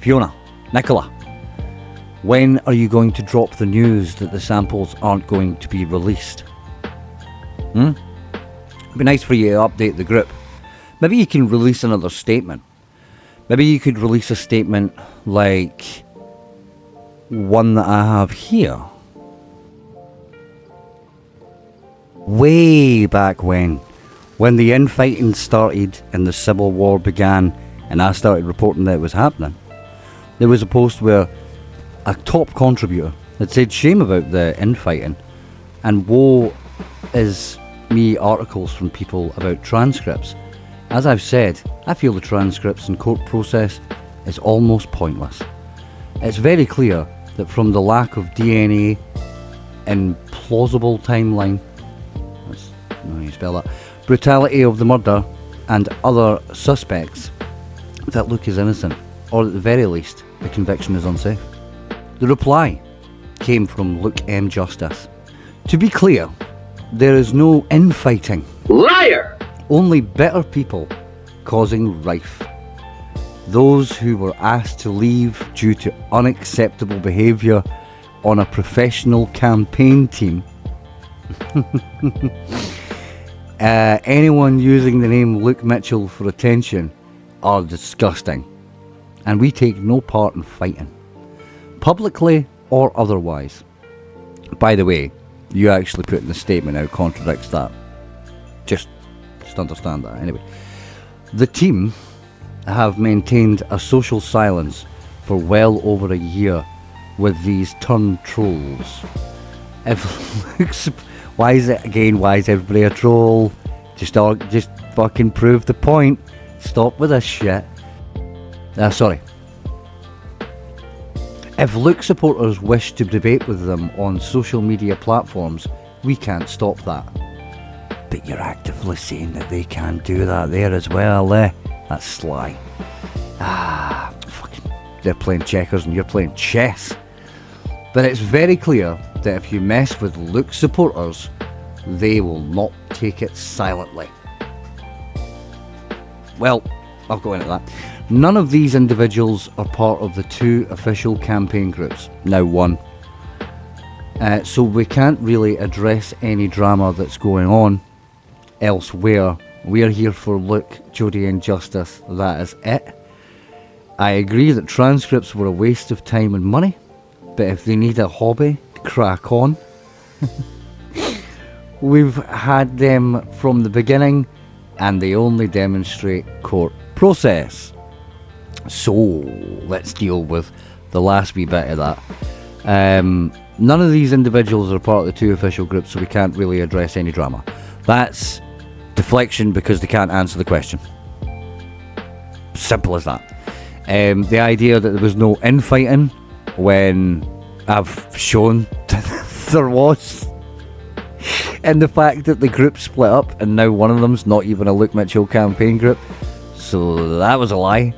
S3: Fiona, Nicola, when are you going to drop the news that the samples aren't going to be released? It'd be nice for you to update the group. Maybe you can release another statement. Maybe you could release a statement like one that I have here. Way back when the infighting started and the civil war began, and I started reporting that it was happening, there was a post where a top contributor had said shame about the infighting, and woe is me articles from people about transcripts. As I've said, I feel the transcripts and court process is almost pointless. It's very clear that from the lack of DNA in plausible timeline, that's not how you spell that, brutality of the murder and other suspects, that Luke is innocent, or at the very least, the conviction is unsafe. The reply came from Luke M. Justice. To be clear, there is no infighting.
S11: Liar!
S3: Only better people causing rife. Those who were asked to leave due to unacceptable behaviour on a professional campaign team. Anyone using the name Luke Mitchell for attention are disgusting, and we take no part in fighting, publicly or otherwise. By the way, you actually putting the statement out contradicts that. Just understand that. Anyway, the team have maintained a social silence for well over a year with these turned trolls. Why is everybody a troll? Just fucking prove the point. Stop with this shit. Sorry. If Luke supporters wish to debate with them on social media platforms, we can't stop that. But you're actively saying that they can't do that there as well, eh? That's sly. Fucking, they're playing checkers and you're playing chess. But it's very clear that if you mess with Luke supporters, they will not take it silently. Well, I'll go into that. None of these individuals are part of the two official campaign groups, now one. So we can't really address any drama that's going on elsewhere. We're here for Luke, Jodie and Justice, that is it. I agree that transcripts were a waste of time and money, but if they need a hobby, crack on. We've had them from the beginning, and they only demonstrate court process. So, let's deal with the last wee bit of that. None of these individuals are part of the two official groups, so we can't really address any drama. That's deflection because they can't answer the question. Simple as that. The idea that there was no infighting when I've shown there was, and the fact that the group split up and now one of them's not even a Luke Mitchell campaign group, so that was a lie.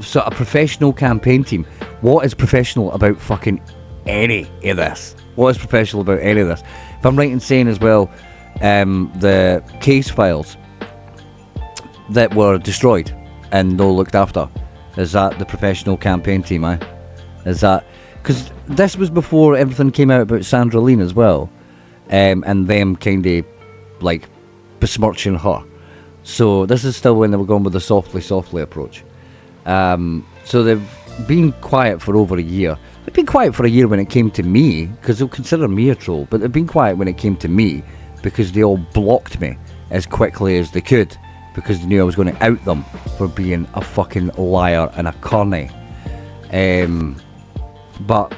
S3: So a professional campaign team. What is professional about fucking any of this? What is professional about any of this? If I'm right in saying as well, the case files that were destroyed and no looked after, is that the professional campaign team, eh? Is that... Because this was before everything came out about Sandra Lean as well, and them kind of, like, besmirching her. So this is still when they were going with the softly approach. So they've been quiet for over a year. They've been quiet for a year when it came to me, because they'll consider me a troll, but they've been quiet when it came to me, because they all blocked me as quickly as they could, because they knew I was going to out them for being a fucking liar and a carny. But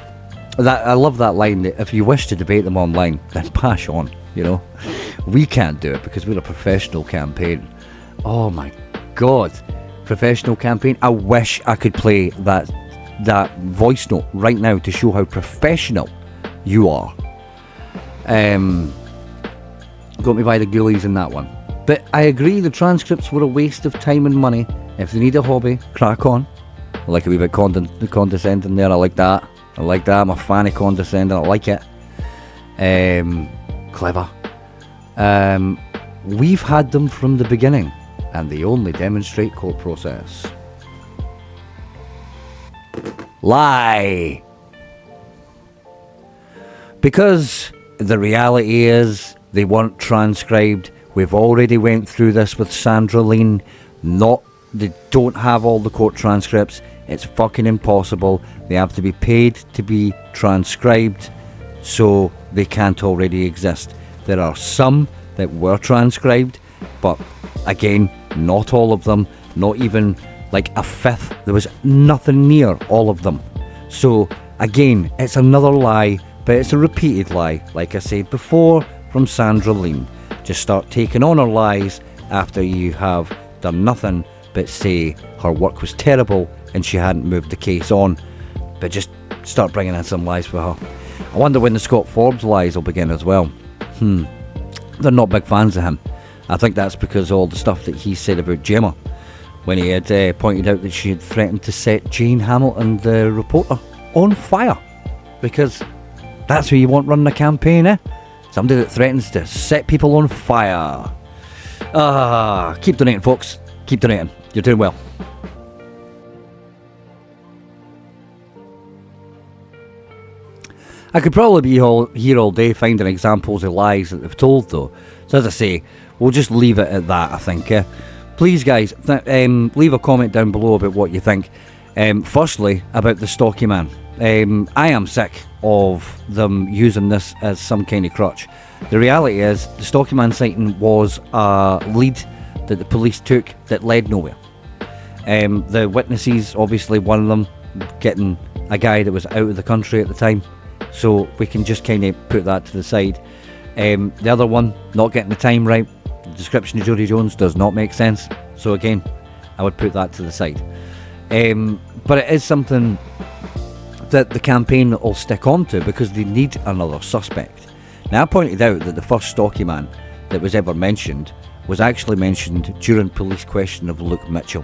S3: that, I love that line, that if you wish to debate them online, then pass on, you know. We can't do it because we're a professional campaign. Oh my god. Professional campaign. I wish I could play that voice note right now to show how professional you are. Got me by the ghoulies in that one. But I agree the transcripts were a waste of time and money. If they need a hobby, crack on. I like a wee bit condescending there. I like that. I'm a fan of condescending. I like it. Clever. We've had them from the beginning, and they only demonstrate court process. Lie. Because the reality is they weren't transcribed. We've already went through this with Sandra Lean. They don't have all the court transcripts. It's fucking impossible. They have to be paid to be transcribed, so they can't already exist. There are some that were transcribed, but again, not all of them, not even like a fifth. There was nothing near all of them. So again, it's another lie, but it's a repeated lie, like I said before, from Sandra Lean. just start taking on her lies after you have done nothing but say her work was terrible and she hadn't moved the case on, but just start bringing in some lies for her. I wonder when the Scott Forbes lies will begin as well. They're not big fans of him. I think that's because of all the stuff that he said about Gemma, when he had pointed out that she had threatened to set Jane Hamilton, the reporter, on fire. Because that's who you want running a campaign, eh? Somebody that threatens to set people on fire. Keep donating, folks. Keep donating. You're doing well. I could probably be here all day finding examples of lies that they've told, though. So as I say, we'll just leave it at that, I think. Please, guys, leave a comment down below about what you think. Firstly, about the Stalky Man. I am sick of them using this as some kind of crutch. The reality is, the Stalky Man sighting was a lead that the police took that led nowhere. The witnesses, obviously one of them getting a guy that was out of the country at the time, so we can just kind of put that to the side. The other one, not getting the time right, the description of Jodie Jones does not make sense, so again, I would put that to the side. But it is something that the campaign will stick on to because they need another suspect. Now, I pointed out that the first Stalky Man that was ever mentioned was actually mentioned during police question of Luke Mitchell.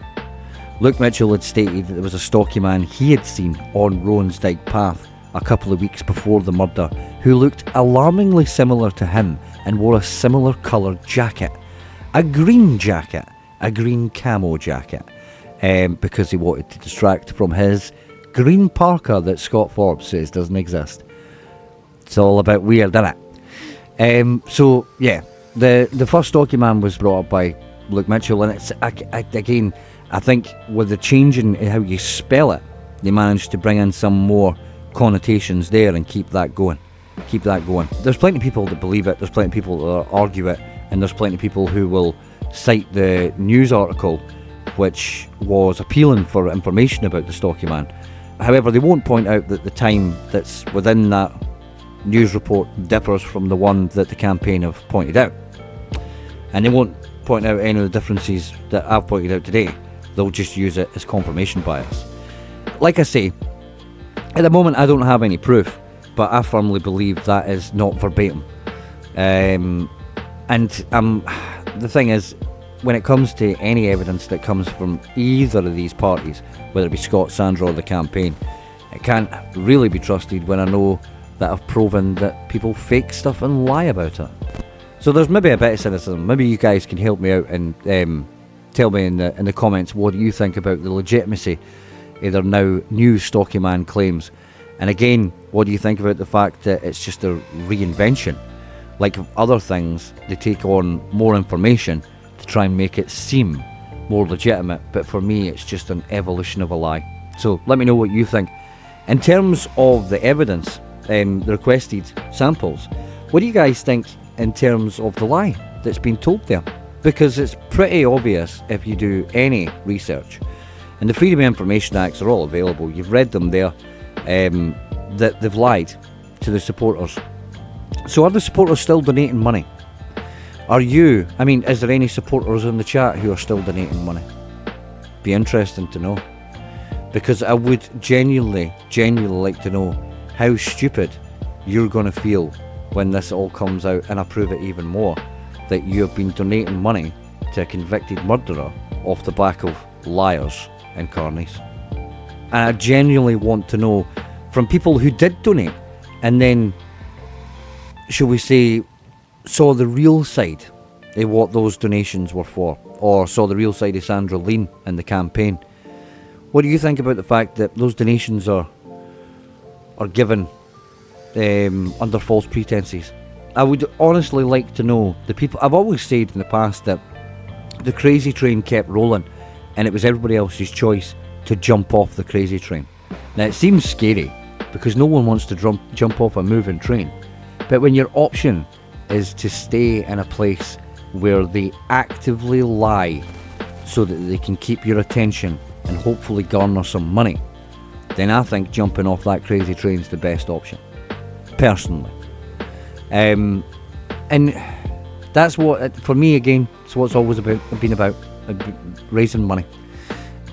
S3: Luke Mitchell had stated that there was a Stalky Man he had seen on Roansdyke Path a couple of weeks before the murder who looked alarmingly similar to him and wore a similar coloured jacket. A green jacket. A green camo jacket. Because he wanted to distract from his green parka that Scott Forbes says doesn't exist. It's all about weird, isn't it? So, yeah. The first Stalky Man was brought up by Luke Mitchell, and it's again, I think with the change in how you spell it, they managed to bring in some more connotations there and keep that going. There's plenty of people that believe it, there's plenty of people that argue it, and there's plenty of people who will cite the news article which was appealing for information about the Stalky Man. However, they won't point out that the time that's within that news report differs from the one that the campaign have pointed out. And they won't point out any of the differences that I've pointed out today. They'll just use it as confirmation bias. Like I say, at the moment I don't have any proof, but I firmly believe that is not verbatim. The thing is, when it comes to any evidence that comes from either of these parties, whether it be Scott, Sandra or the campaign, it can't really be trusted when I know that I've proven that people fake stuff and lie about it. So there's maybe a bit of cynicism. Maybe you guys can help me out and tell me in the comments what do you think about the legitimacy of their now new Stalky Man claims. And again, what do you think about the fact that it's just a reinvention? Like other things, they take on more information to try and make it seem more legitimate, but for me it's just an evolution of a lie. So let me know what you think. In terms of the evidence, the requested samples, what do you guys think in terms of the lie that's been told there? Because it's pretty obvious if you do any research, and the Freedom of Information Acts are all available, you've read them there, that they've lied to the supporters. So are the supporters still donating money? Is there any supporters in the chat who are still donating money? Be interesting to know, because I would genuinely like to know how stupid you're going to feel when this all comes out and I prove it even more, that you have been donating money to a convicted murderer off the back of liars and carnies. And I genuinely want to know from people who did donate and then, shall we say, saw the real side of what those donations were for, or saw the real side of Sandra Lean and the campaign. What do you think about the fact that those donations are given under false pretenses? I would honestly like to know the people. I've always said in the past that the crazy train kept rolling and it was everybody else's choice to jump off the crazy train. Now it seems scary because no one wants to jump off a moving train, but when your option is to stay in a place where they actively lie so that they can keep your attention and hopefully garner some money, then I think jumping off that crazy train is the best option, personally. And That's what, for me again, it's what it's always been about, raising money.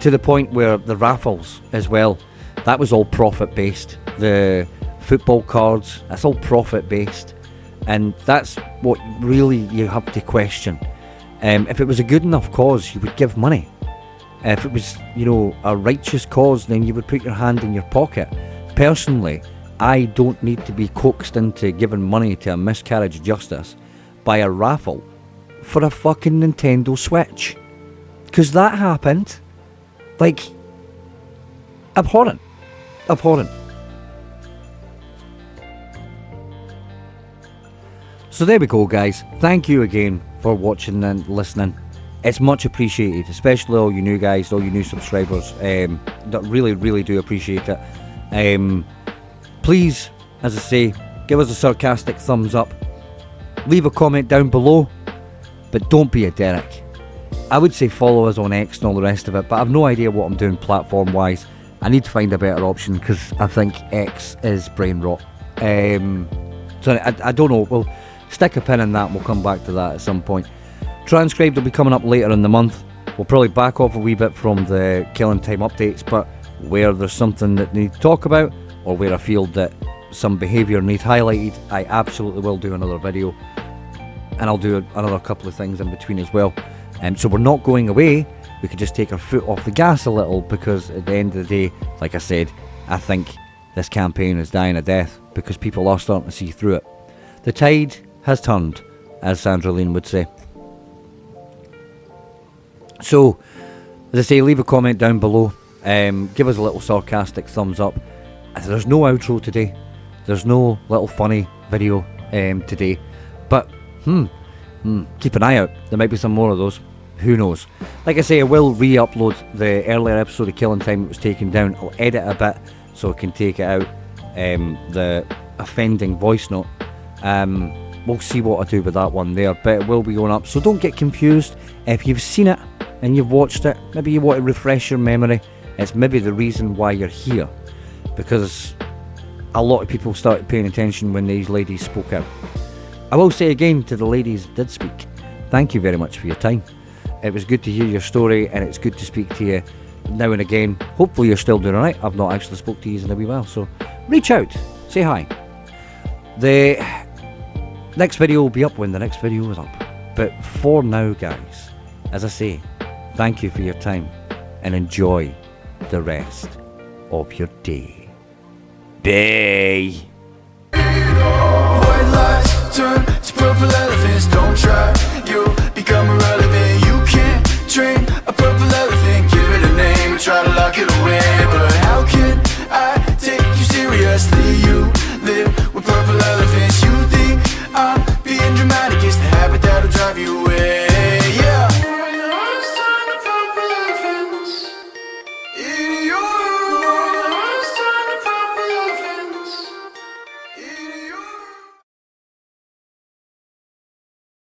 S3: To the point where the raffles as well, that was all profit based. The football cards, that's all profit based. And that's what really you have to question. If it was a good enough cause, you would give money. If it was, a righteous cause, then you would put your hand in your pocket. Personally, I don't need to be coaxed into giving money to a miscarriage of justice by a raffle for a fucking Nintendo Switch. Because that happened. Like, abhorrent. Abhorrent. So there we go, guys. Thank you again for watching and listening. It's much appreciated, especially all you new guys, all you new subscribers. That really, really do appreciate it. Please, as I say, give us a sarcastic thumbs up. Leave a comment down below, but don't be a Derek. I would say follow us on X and all the rest of it, but I've no idea what I'm doing platform-wise. I need to find a better option because I think X is brain rot. So I don't know. We'll stick a pin in that and we'll come back to that at some point. Transcribed will be coming up later in the month. We'll probably back off a wee bit from the Killin time updates, but where there's something that we need to talk about, or where I feel that some behaviour needs highlighted, I absolutely will do another video. And I'll do another couple of things in between as well. So we're not going away. We could just take our foot off the gas a little, because at the end of the day, like I said, I think this campaign is dying a death because people are starting to see through it. The tide has turned, as Sandra would say. So, as I say, leave a comment down below. Give us a little sarcastic thumbs up. There's no outro today. There's no little funny video today. But, keep an eye out. There might be some more of those. Who knows? Like I say, I will re-upload the earlier episode of Killin Time that was taken down. I'll edit a bit so I can take it out. The offending voice note. We'll see what I do with that one there, but it will be going up. So don't get confused. If you've seen it and you've watched it, maybe you want to refresh your memory. It's maybe the reason why you're here, because a lot of people started paying attention when these ladies spoke out. I will say again to the ladies that did speak, thank you very much for your time. It was good to hear your story, and it's good to speak to you now and again. Hopefully you're still doing alright. I've not actually spoke to you in a wee while, so reach out, say hi. The next video will be up when the next video is up. But for now, guys, as I say, thank you for your time and enjoy the rest of your day. Bye.
S1: White lies turn to purple elephants. Don't try, you